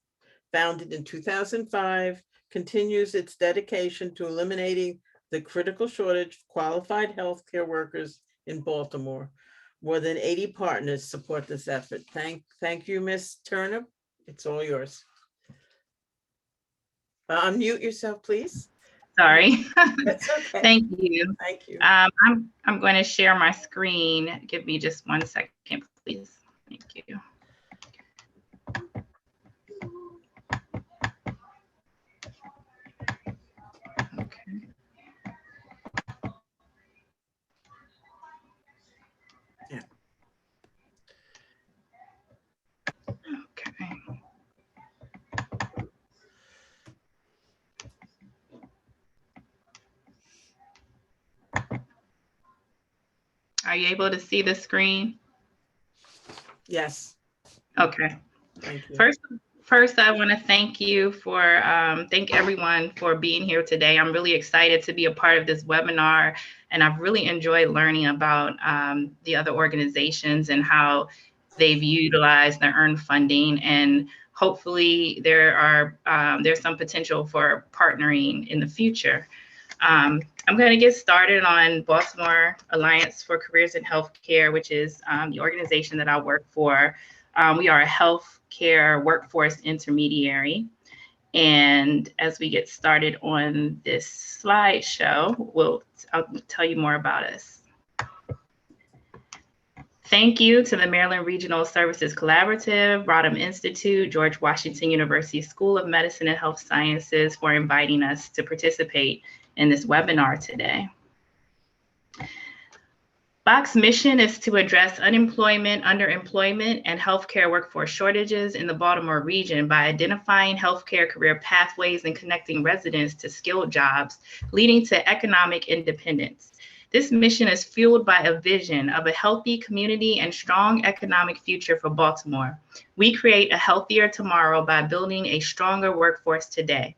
Speaker 3: founded in 2005, continues its dedication to eliminating the critical shortage of qualified healthcare workers in Baltimore. More than 80 partners support this effort. Thank you, Ms. Turner. It's all yours. Unmute yourself, please.
Speaker 6: Sorry.
Speaker 3: That's okay.
Speaker 6: Thank you.
Speaker 3: Thank you.
Speaker 6: I'm going to share my screen. Give me just 1 second, please. Thank you. Okay.
Speaker 3: Yeah.
Speaker 6: Okay. Are you able to see the screen?
Speaker 3: Yes.
Speaker 6: Okay.
Speaker 3: Thank you.
Speaker 6: First, I want to thank everyone for being here today. I'm really excited to be a part of this webinar, and I've really enjoyed learning about the other organizations and how they've utilized their earned funding. And hopefully there's some potential for partnering in the future. I'm going to get started on Baltimore Alliance for Careers in Healthcare, which is the organization that I work for. We are a healthcare workforce intermediary. And as we get started on this slideshow, I'll tell you more about us. Thank you to the Maryland Regional Services Collaborative, Rodham Institute, George Washington University School of Medicine and Health Sciences for inviting us to participate in this webinar today. BOC's mission is to address unemployment, underemployment, and healthcare workforce shortages in the Baltimore region by identifying healthcare career pathways and connecting residents to skilled jobs, leading to economic independence. This mission is fueled by a vision of a healthy community and strong economic future for Baltimore. We create a healthier tomorrow by building a stronger workforce today.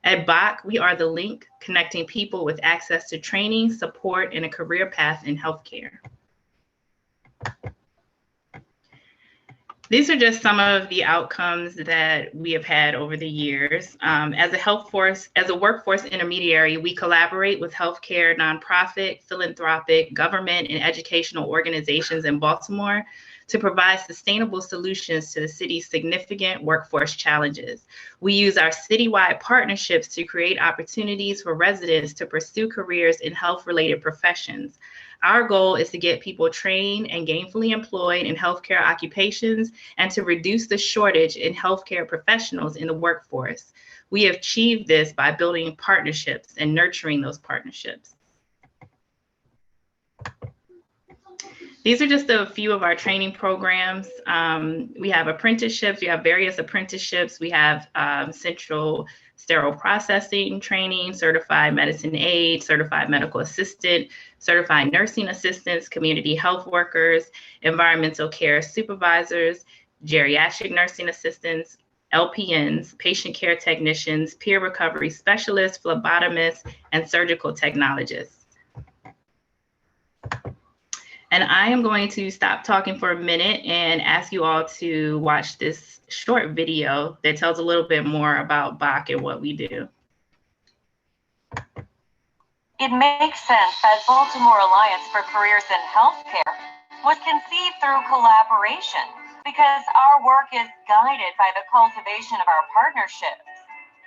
Speaker 6: At BOC, we are the link connecting people with access to training, support, and a career path in healthcare. These are just some of the outcomes that we have had over the years. As a workforce intermediary, we collaborate with healthcare, nonprofit, philanthropic, government, and educational organizations in Baltimore to provide sustainable solutions to the city's significant workforce challenges. We use our citywide partnerships to create opportunities for residents to pursue careers in health-related professions. Our goal is to get people trained and gainfully employed in healthcare occupations and to reduce the shortage in healthcare professionals in the workforce. We have achieved this by building partnerships and nurturing those partnerships. These are just a few of our training programs. We have apprenticeships, we have various apprenticeships, we have central sterile processing training, certified medicine aid, certified medical assistant, certified nursing assistants, community health workers, environmental care supervisors, geriatric nursing assistants, LPNs, patient care technicians, peer recovery specialists, phlebotomists, and surgical technologists. And I am going to stop talking for a minute and ask you all to watch this short video that tells a little bit more about BOC and what we do.
Speaker 7: It makes sense that Baltimore Alliance for Careers in Healthcare was conceived through collaboration because our work is guided by the cultivation of our partnerships.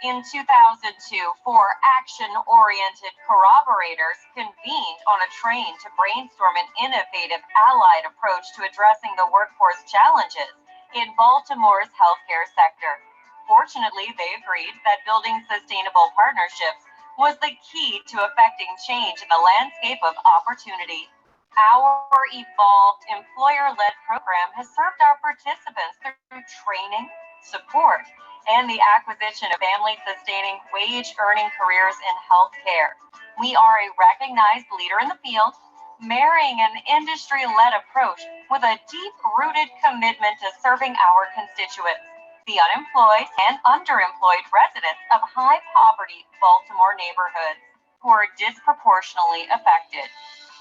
Speaker 7: In 2002, 4 action-oriented corroborators convened on a train to brainstorm an innovative allied approach to addressing the workforce challenges in Baltimore's healthcare sector. Fortunately, they agreed that building sustainable partnerships was the key to effecting change in the landscape of opportunity. Our evolved employer-led program has served our participants through training, support, and the acquisition of family-sustaining, wage-earning careers in healthcare. We are a recognized leader in the field, marrying an industry-led approach with a deep-rooted commitment to serving our constituents, the unemployed and underemployed residents of high-poverty Baltimore neighborhoods, who are disproportionately affected.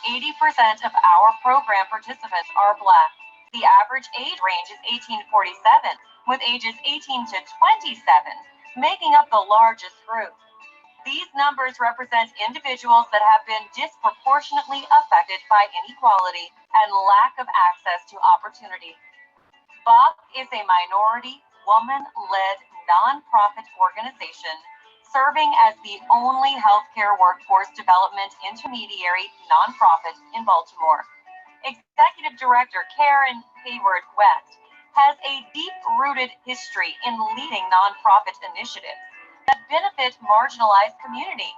Speaker 7: 80% of our program participants are Black. The average age range is 1847, with ages 18 to 27 making up the largest group. These numbers represent individuals that have been disproportionately affected by inequality and lack of access to opportunity. BOC is a minority, woman-led, nonprofit organization serving as the only healthcare workforce development intermediary nonprofit in Baltimore. Executive Director Karen Hayward West has a deep-rooted history in leading nonprofit initiatives that benefit marginalized communities.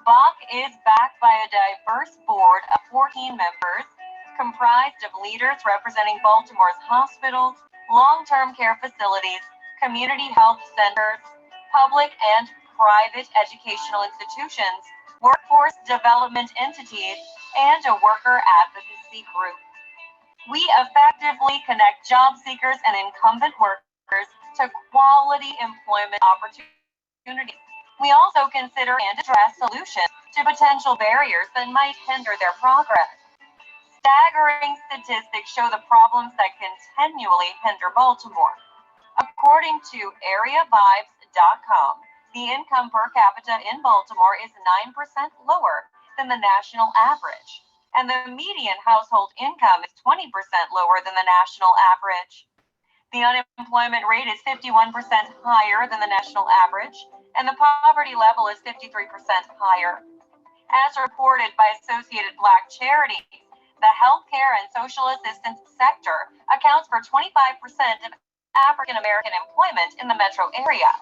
Speaker 7: BOC is backed by a diverse board of 14 members, comprised of leaders representing Baltimore's hospitals, long-term care facilities, community health centers, public and private educational institutions, workforce development entities, and a worker advocacy group. We effectively connect job seekers and incumbent workers to quality employment opportunities. We also consider and address solutions to potential barriers that might hinder their progress. Staggering statistics show the problems that continually hinder Baltimore. According to AreaVibes.com, the income per capita in Baltimore is 9% lower than the national average, and the median household income is 20% lower than the national average. The unemployment rate is 51% higher than the national average, and the poverty level is 53% higher. As reported by Associated Black Charities, the healthcare and social assistance sector accounts for 25% of African American employment in the metro area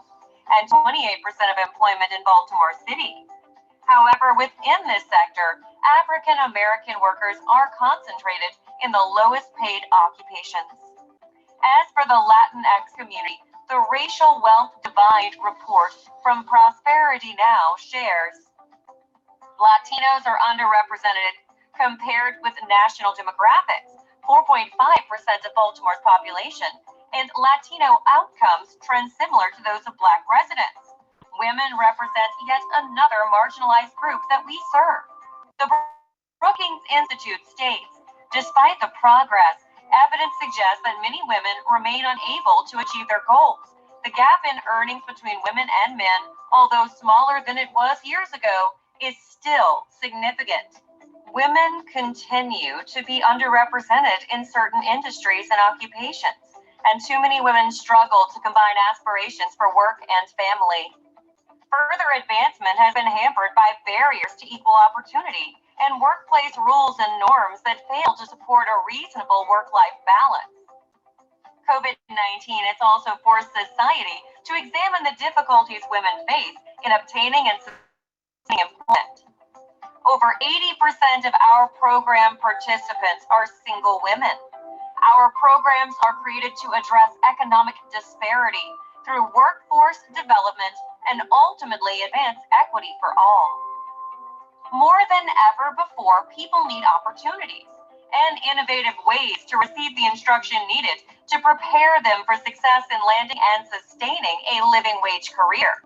Speaker 7: and 28% of employment in Baltimore City. However, within this sector, African American workers are concentrated in the lowest paid occupations. As for the Latinx community, the Racial Wealth Divide report from Prosperity Now shares Latinos are underrepresented compared with national demographics, 4.5% of Baltimore's population, and Latino outcomes trend similar to those of Black residents. Women represent yet another marginalized group that we serve. The Brookings Institute states, despite the progress, evidence suggests that many women remain unable to achieve their goals. The gap in earnings between women and men, although smaller than it was years ago, is still significant. Women continue to be underrepresented in certain industries and occupations, and too many women struggle to combine aspirations for work and family. Further advancement has been hampered by barriers to equal opportunity and workplace rules and norms that fail to support a reasonable work-life balance. COVID-19 has also forced society to examine the difficulties women face in obtaining and sustaining employment. Over 80% of our program participants are single women. Our programs are created to address economic disparity through workforce development and ultimately advance equity for all. More than ever before, people need opportunities and innovative ways to receive the instruction needed to prepare them for success in landing and sustaining a living wage career.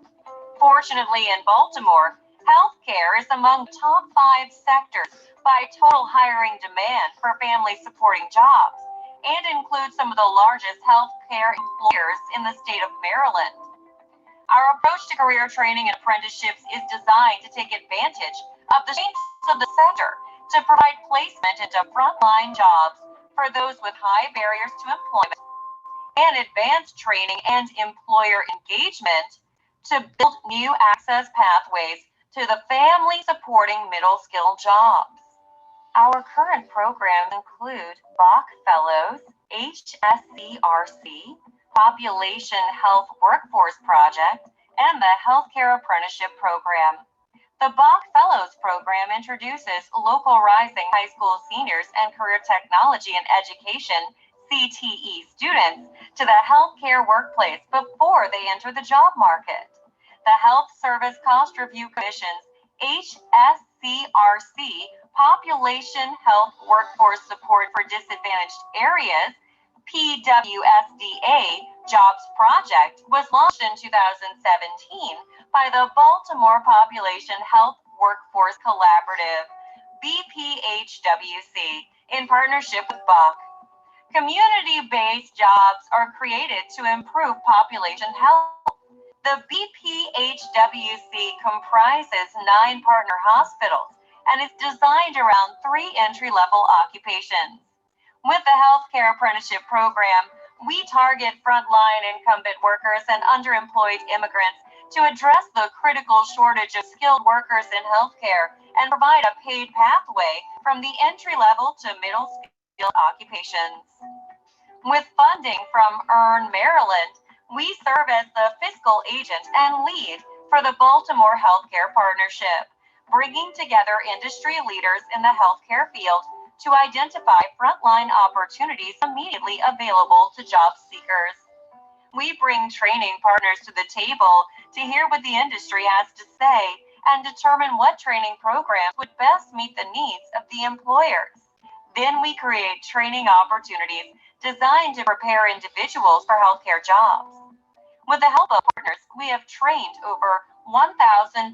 Speaker 7: Fortunately, in Baltimore, healthcare is among the top 5 sectors by total hiring demand for family supporting jobs and includes some of the largest healthcare employers in the state of Maryland. Our approach to career training and apprenticeships is designed to take advantage of the strengths of the sector to provide placement into frontline jobs for those with high barriers to employment and advanced training and employer engagement to build new access pathways to the family supporting middle skill jobs. Our current programs include Bach Fellows, HSCRC, Population Health Workforce Project, and the Healthcare Apprenticeship Program. The Bach Fellows program introduces local rising high school seniors and career technology and education CTE students to the healthcare workplace before they enter the job market. The Health Service Cost Review Commission's HSCRC Population Health Workforce Support for Disadvantaged Areas PWSDA Jobs Project was launched in 2017 by the Baltimore Population Health Workforce Collaborative, BPHWC, in partnership with Bach. Community-based jobs are created to improve population health. The BPHWC comprises 9 partner hospitals and is designed around 3 entry-level occupations. With the Healthcare Apprenticeship Program, we target frontline incumbent workers and underemployed immigrants to address the critical shortage of skilled workers in healthcare and provide a paid pathway from the entry-level to middle-skilled occupations. With funding from EARN Maryland, we serve as the fiscal agent and lead for the Baltimore Healthcare Partnership, bringing together industry leaders in the healthcare field to identify frontline opportunities immediately available to job seekers. We bring training partners to the table to hear what the industry has to say and determine what training programs would best meet the needs of the employers. Then we create training opportunities designed to prepare individuals for healthcare jobs. With the help of partners, we have trained over 1,400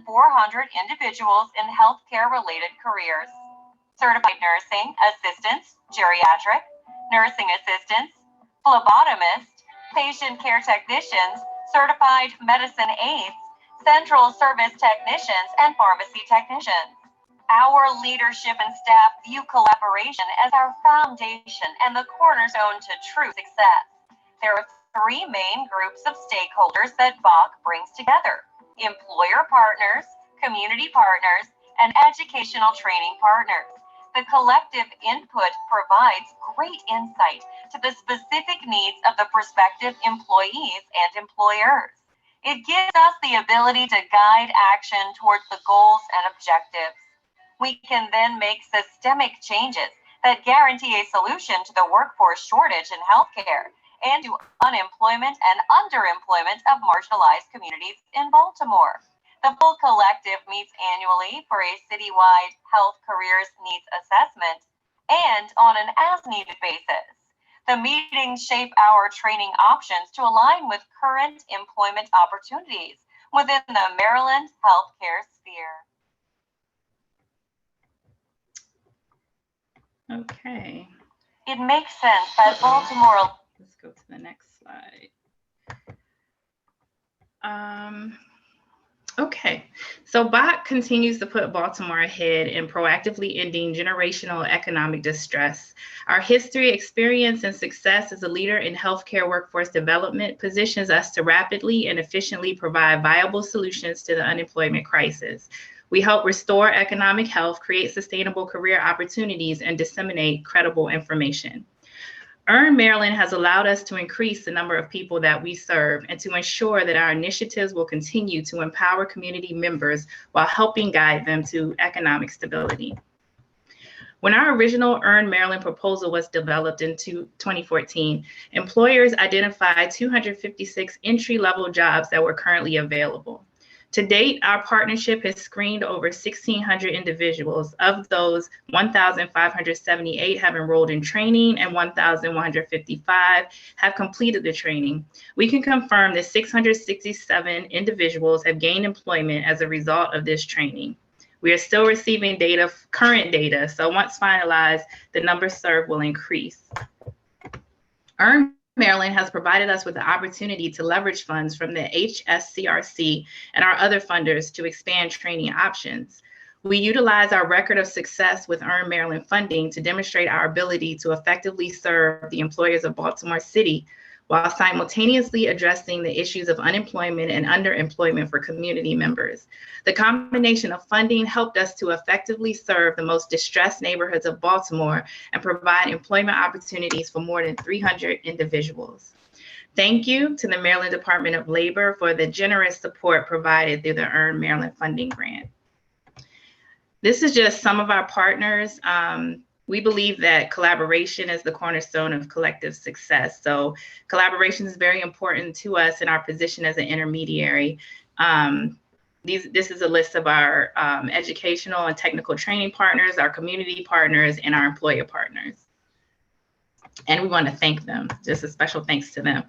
Speaker 7: individuals in healthcare-related careers. Certified nursing assistants, geriatric, nursing assistants, phlebotomist, patient care technicians, certified medicine aides, central service technicians, and pharmacy technicians. Our leadership and staff view collaboration as our foundation and the cornerstone to true success. There are three main groups of stakeholders that BAC brings together: employer partners, community partners, and educational training partners. The collective input provides great insight to the specific needs of the prospective employees and employers. It gives us the ability to guide action towards the goals and objectives. We can then make systemic changes that guarantee a solution to the workforce shortage in healthcare and to unemployment and underemployment of marginalized communities in Baltimore. The full collective meets annually for a citywide health careers needs assessment and on an as-needed basis. The meetings shape our training options to align with current employment opportunities within the Maryland healthcare sphere.
Speaker 6: Okay.
Speaker 7: It makes sense that Baltimore.
Speaker 6: Let's go to the next slide. Okay, so BAC continues to put Baltimore ahead in proactively ending generational economic distress. Our history, experience, and success as a leader in healthcare workforce development positions us to rapidly and efficiently provide viable solutions to the unemployment crisis. We help restore economic health, create sustainable career opportunities, and disseminate credible information. Earn Maryland has allowed us to increase the number of people that we serve and to ensure that our initiatives will continue to empower community members while helping guide them to economic stability. When our original Earn Maryland proposal was developed in 2014, employers identified 256 entry-level jobs that were currently available. To date, our partnership has screened over 1,600 individuals. Of those, 1,578 have enrolled in training and 1,155 have completed the training. We can confirm that 667 individuals have gained employment as a result of this training. We are still receiving data, current data, so once finalized, the number served will increase. Earn Maryland has provided us with the opportunity to leverage funds from the HSCRC and our other funders to expand training options. We utilize our record of success with Earn Maryland funding to demonstrate our ability to effectively serve the employers of Baltimore City while simultaneously addressing the issues of unemployment and underemployment for community members. The combination of funding helped us to effectively serve the most distressed neighborhoods of Baltimore and provide employment opportunities for more than 300 individuals. Thank you to the Maryland Department of Labor for the generous support provided through the Earn Maryland Funding Grant. This is just some of our partners. We believe that collaboration is the cornerstone of collective success. So collaboration is very important to us in our position as an intermediary. This is a list of our educational and technical training partners, our community partners, and our employer partners. And we want to thank them, just a special thanks to them.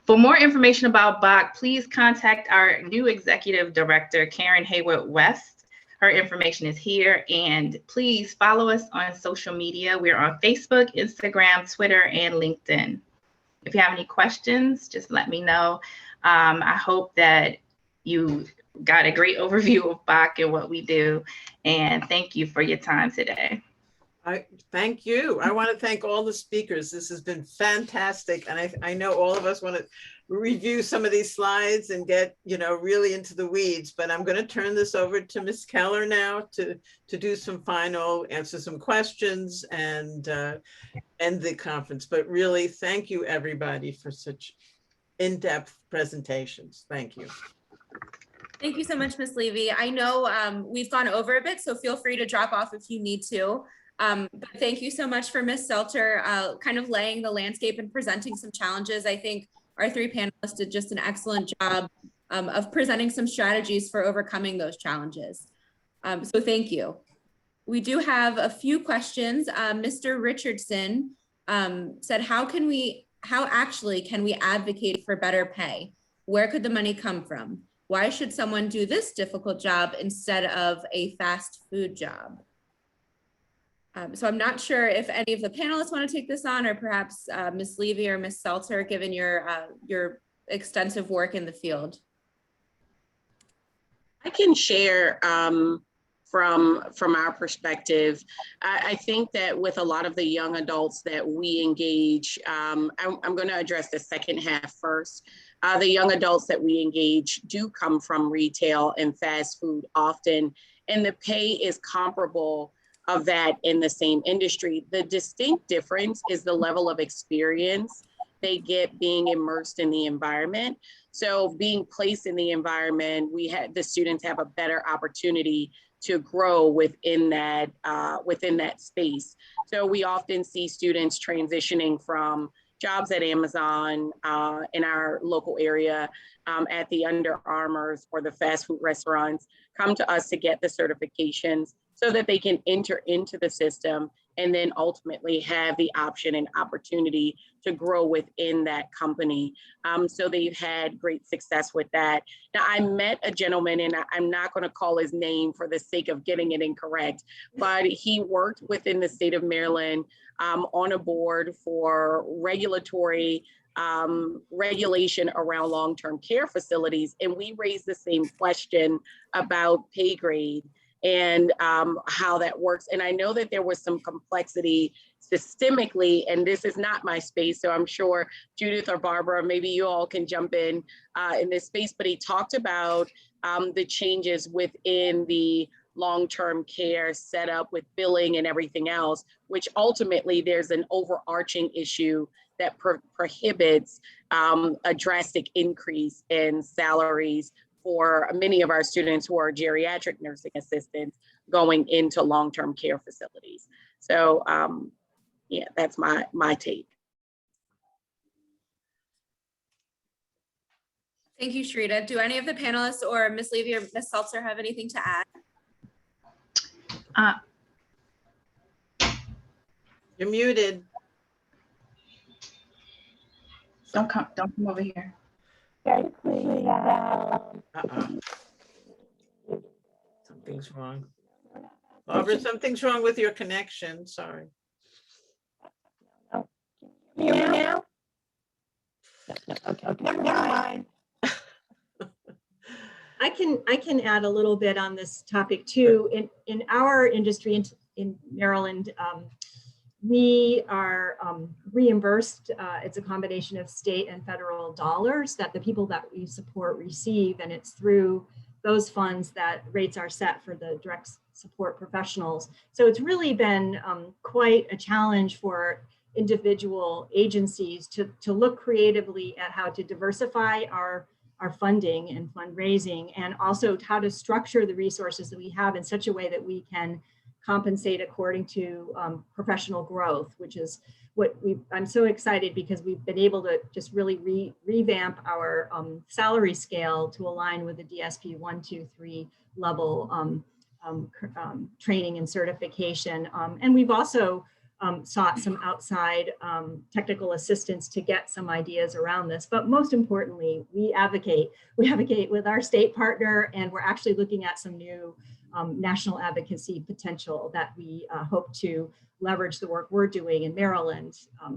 Speaker 6: For more information about BAC, please contact our new executive director, Karen Hayward West. Her information is here, and please follow us on social media. We're on Facebook, Instagram, Twitter, and LinkedIn. If you have any questions, just let me know. I hope that you got a great overview of BAC and what we do, and thank you for your time today.
Speaker 3: Thank you. I want to thank all the speakers. This has been fantastic, and I know all of us want to review some of these slides and get, really into the weeds, but I'm going to turn this over to Ms. Keller now to do some answer some questions and end the conference. But really, thank you everybody for such in-depth presentations. Thank you.
Speaker 1: Thank you so much, Ms. Levy. I know we've gone over a bit, so feel free to drop off if you need to. But thank you so much for Ms. Selter kind of laying the landscape and presenting some challenges. I think our three panelists did just an excellent job of presenting some strategies for overcoming those challenges. So thank you. We do have a few questions. Mr. Richardson said, how actually can we advocate for better pay? Where could the money come from? Why should someone do this difficult job instead of a fast food job? So I'm not sure if any of the panelists want to take this on, or perhaps Ms. Levy or Ms. Seltzer, given your extensive work in the field.
Speaker 4: I can share from our perspective. I think that with a lot of the young adults that we engage, I'm going to address the second half first. The young adults that we engage do come from retail and fast food often, and the pay is comparable of that in the same industry. The distinct difference is the level of experience they get being immersed in the environment. So being placed in the environment, the students have a better opportunity to grow within that space. So we often see students transitioning from jobs at Amazon in our local area, at the Under Armours or the fast food restaurants, come to us to get the certifications so that they can enter into the system and then ultimately have the option and opportunity to grow within that company. So they've had great success with that. Now, I met a gentleman, and I'm not going to call his name for the sake of getting it incorrect, but he worked within the state of Maryland on a board for regulatory regulation around long-term care facilities. And we raised the same question about pay grade and how that works. And I know that there was some complexity systemically, and this is not my space, so I'm sure Judith or Barbara, maybe you all can jump in this space, but he talked about the changes within the long-term care setup with billing and everything else, which ultimately there's an overarching issue that prohibits a drastic increase in salaries for many of our students who are geriatric nursing assistants going into long-term care facilities. So yeah, that's my take.
Speaker 1: Thank you, Sharita. Do any of the panelists or Ms. Levy or Ms. Seltzer have anything to add?
Speaker 3: You're muted.
Speaker 6: Don't come over here.
Speaker 3: Something's wrong. Barbara, something's wrong with your connection. Sorry.
Speaker 2: Now? Okay, never mind.
Speaker 5: I can add a little bit on this topic too. In our industry in Maryland, we are reimbursed. It's a combination of state and federal dollars that the people that we support receive, and it's through those funds that rates are set for the direct support professionals. So it's really been quite a challenge for individual agencies to look creatively at how to diversify our funding and fundraising, and also how to structure the resources that we have in such a way that we can compensate according to professional growth, which is what I'm so excited because we've been able to just really revamp our salary scale to align with the DSP 1, 2, 3 level training and certification. And we've also sought some outside technical assistance to get some ideas around this. But most importantly, we advocate with our state partner, and we're actually looking at some new national advocacy potential that we hope to leverage the work we're doing in Maryland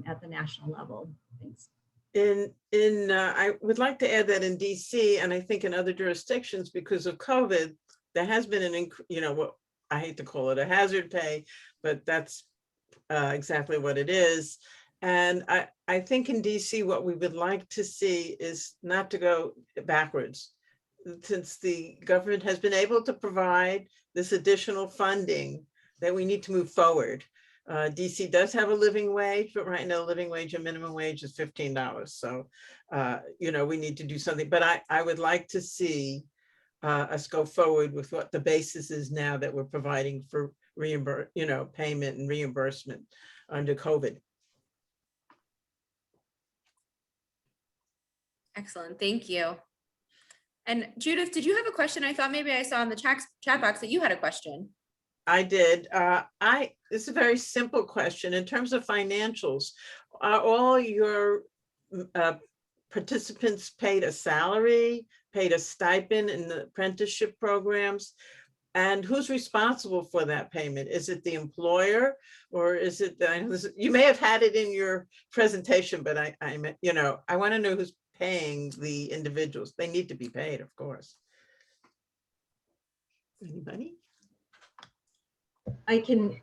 Speaker 5: at the national level. Thanks.
Speaker 3: I would like to add that in DC, and I think in other jurisdictions, because of COVID, there has been what I hate to call it a hazard pay, but that's exactly what it is. And I think in DC, what we would like to see is not to go backwards. Since the government has been able to provide this additional funding, that we need to move forward. DC does have a living wage, but right now living wage and minimum wage is $15. So, we need to do something, but I would like to see us go forward with what the basis is now that we're providing for payment and reimbursement under COVID.
Speaker 1: Excellent, thank you. And Judith, did you have a question? I thought maybe I saw in the chat box that you had a question.
Speaker 3: I did. It's a very simple question. In terms of financials, are all your participants paid a salary, paid a stipend in the apprenticeship programs? And who's responsible for that payment? Is it the employer, or is it you may have had it in your presentation, but I want to know who's paying the individuals. They need to be paid, of course. Anybody?
Speaker 5: I can,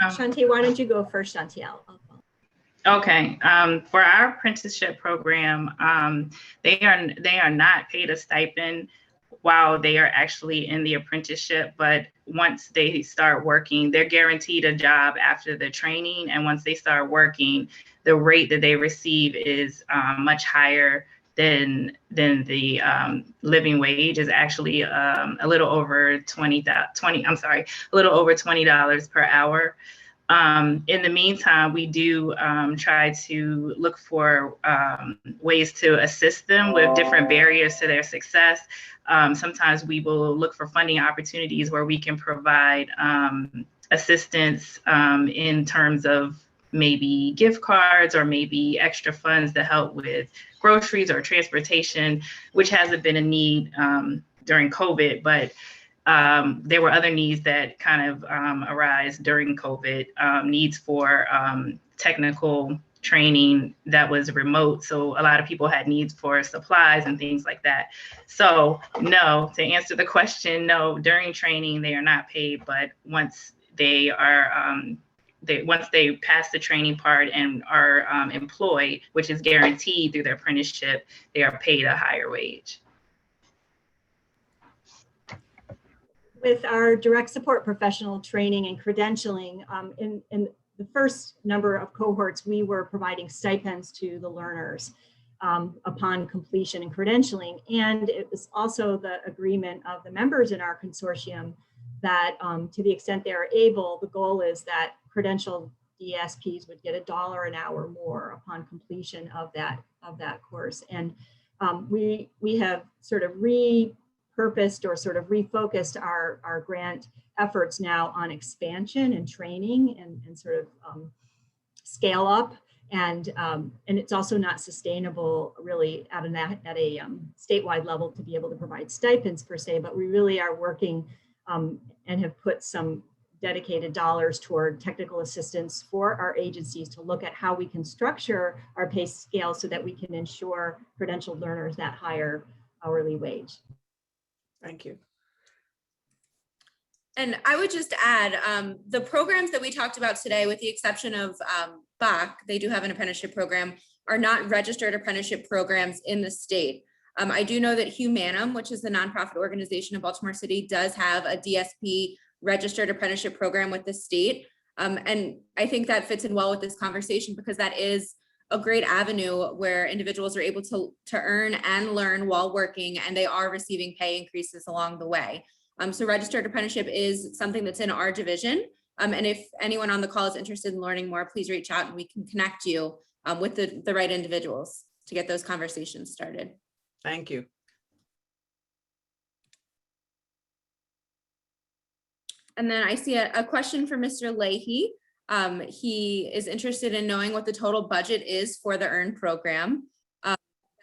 Speaker 5: Shantae, why don't you go first, Shantae?
Speaker 6: Okay, for our apprenticeship program, they are not paid a stipend while they are actually in the apprenticeship, but once they start working, they're guaranteed a job after the training. And once they start working, the rate that they receive is much higher than the living wage. Is actually a little over $20 per hour. In the meantime, we do try to look for ways to assist them with different barriers to their success. Sometimes we will look for funding opportunities where we can provide assistance in terms of maybe gift cards or maybe extra funds to help with groceries or transportation, which hasn't been a need during COVID, but there were other needs that kind of arise during COVID, needs for technical training that was remote. So a lot of people had needs for supplies and things like that. So no, to answer the question, no, during training, they are not paid, but once they are, once they pass the training part and are employed, which is guaranteed through their apprenticeship, they are paid a higher wage.
Speaker 5: With our direct support professional training and credentialing, in the first number of cohorts, we were providing stipends to the learners upon completion and credentialing. And it was also the agreement of the members in our consortium that to the extent they are able, the goal is that credentialed DSPs would get $1 an hour more upon completion of that course. And we have sort of repurposed or sort of refocused our grant efforts now on expansion and training and sort of scale up. And it's also not sustainable really at a statewide level to be able to provide stipends per se, but we really are working and have put some dedicated dollars toward technical assistance for our agencies to look at how we can structure our pay scale so that we can ensure credentialed learners that higher hourly wage.
Speaker 3: Thank you.
Speaker 1: And I would just add, the programs that we talked about today, with the exception of Bach, they do have an apprenticeship program, are not registered apprenticeship programs in the state. I do know that Humanum, which is the nonprofit organization in Baltimore City, does have a DSP registered apprenticeship program with the state. And I think that fits in well with this conversation because that is a great avenue where individuals are able to earn and learn while working, and they are receiving pay increases along the way. So registered apprenticeship is something that's in our division. And if anyone on the call is interested in learning more, please reach out and we can connect you with the right individuals to get those conversations started.
Speaker 3: Thank you.
Speaker 1: And then I see a question for Mr. Leahy. He is interested in knowing what the total budget is for the EARN program,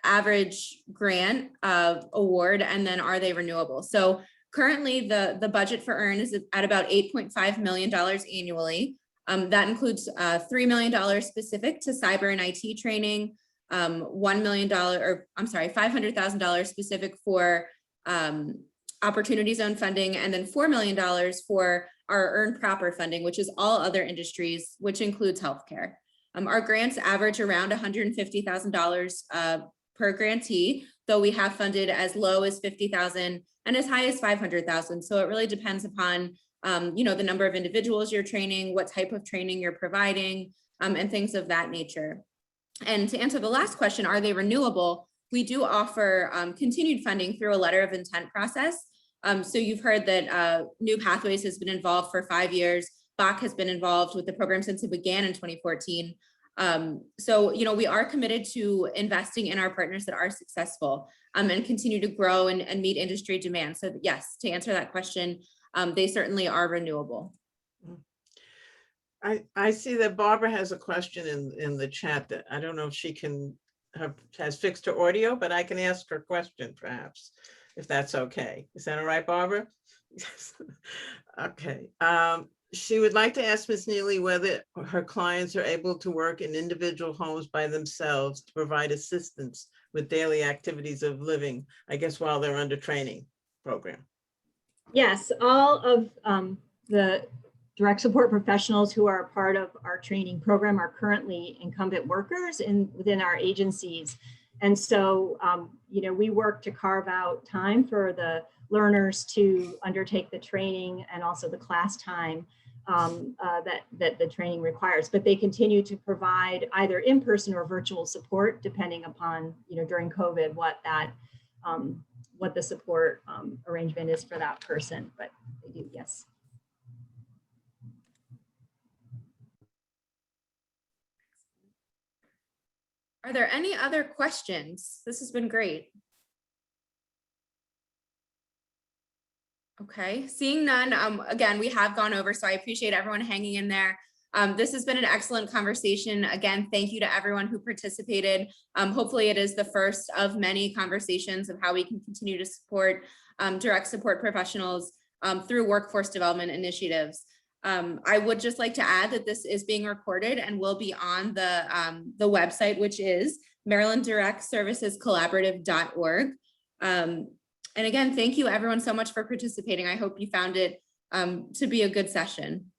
Speaker 1: average grant award, and then are they renewable? So currently the budget for EARN is at about $8.5 million annually. That includes $3 million specific to cyber and IT training, $1 million, or I'm sorry, $500,000 specific for Opportunity Zone funding, and then $4 million for our EARN proper funding, which is all other industries, which includes healthcare. Our grants average around $150,000 per grantee, though we have funded as low as $50,000 and as high as $500,000. So it really depends upon the number of individuals you're training, what type of training you're providing, and things of that nature. And to answer the last question, are they renewable? We do offer continued funding through a letter of intent process. So you've heard that New Pathways has been involved for 5 years. Bach has been involved with the program since it began in 2014. So, we are committed to investing in our partners that are successful and continue to grow and meet industry demand. So yes, to answer that question, they certainly are renewable.
Speaker 3: I see that Barbara has a question in the chat that I don't know if she has fixed her audio, but I can ask her question perhaps, if that's okay. Is that all right, Barbara? Yes. Okay. She would like to ask Ms. Neely whether her clients are able to work in individual homes by themselves to provide assistance with daily activities of living, I guess, while they're under training program.
Speaker 5: Yes, all of the direct support professionals who are a part of our training program are currently incumbent workers within our agencies. And so, we work to carve out time for the learners to undertake the training and also the class time that the training requires. But they continue to provide either in-person or virtual support, depending upon, during COVID, what the support arrangement is for that person. But they do, yes.
Speaker 1: Are there any other questions? This has been great. Okay, seeing none, again, we have gone over, so I appreciate everyone hanging in there. This has been an excellent conversation. Again, thank you to everyone who participated. Hopefully it is the first of many conversations of how we can continue to support direct support professionals through workforce development initiatives. I would just like to add that this is being recorded and will be on the website, which is marylanddirectservicescollaborative.org. And again, thank you everyone so much for participating. I hope you found it to be a good session.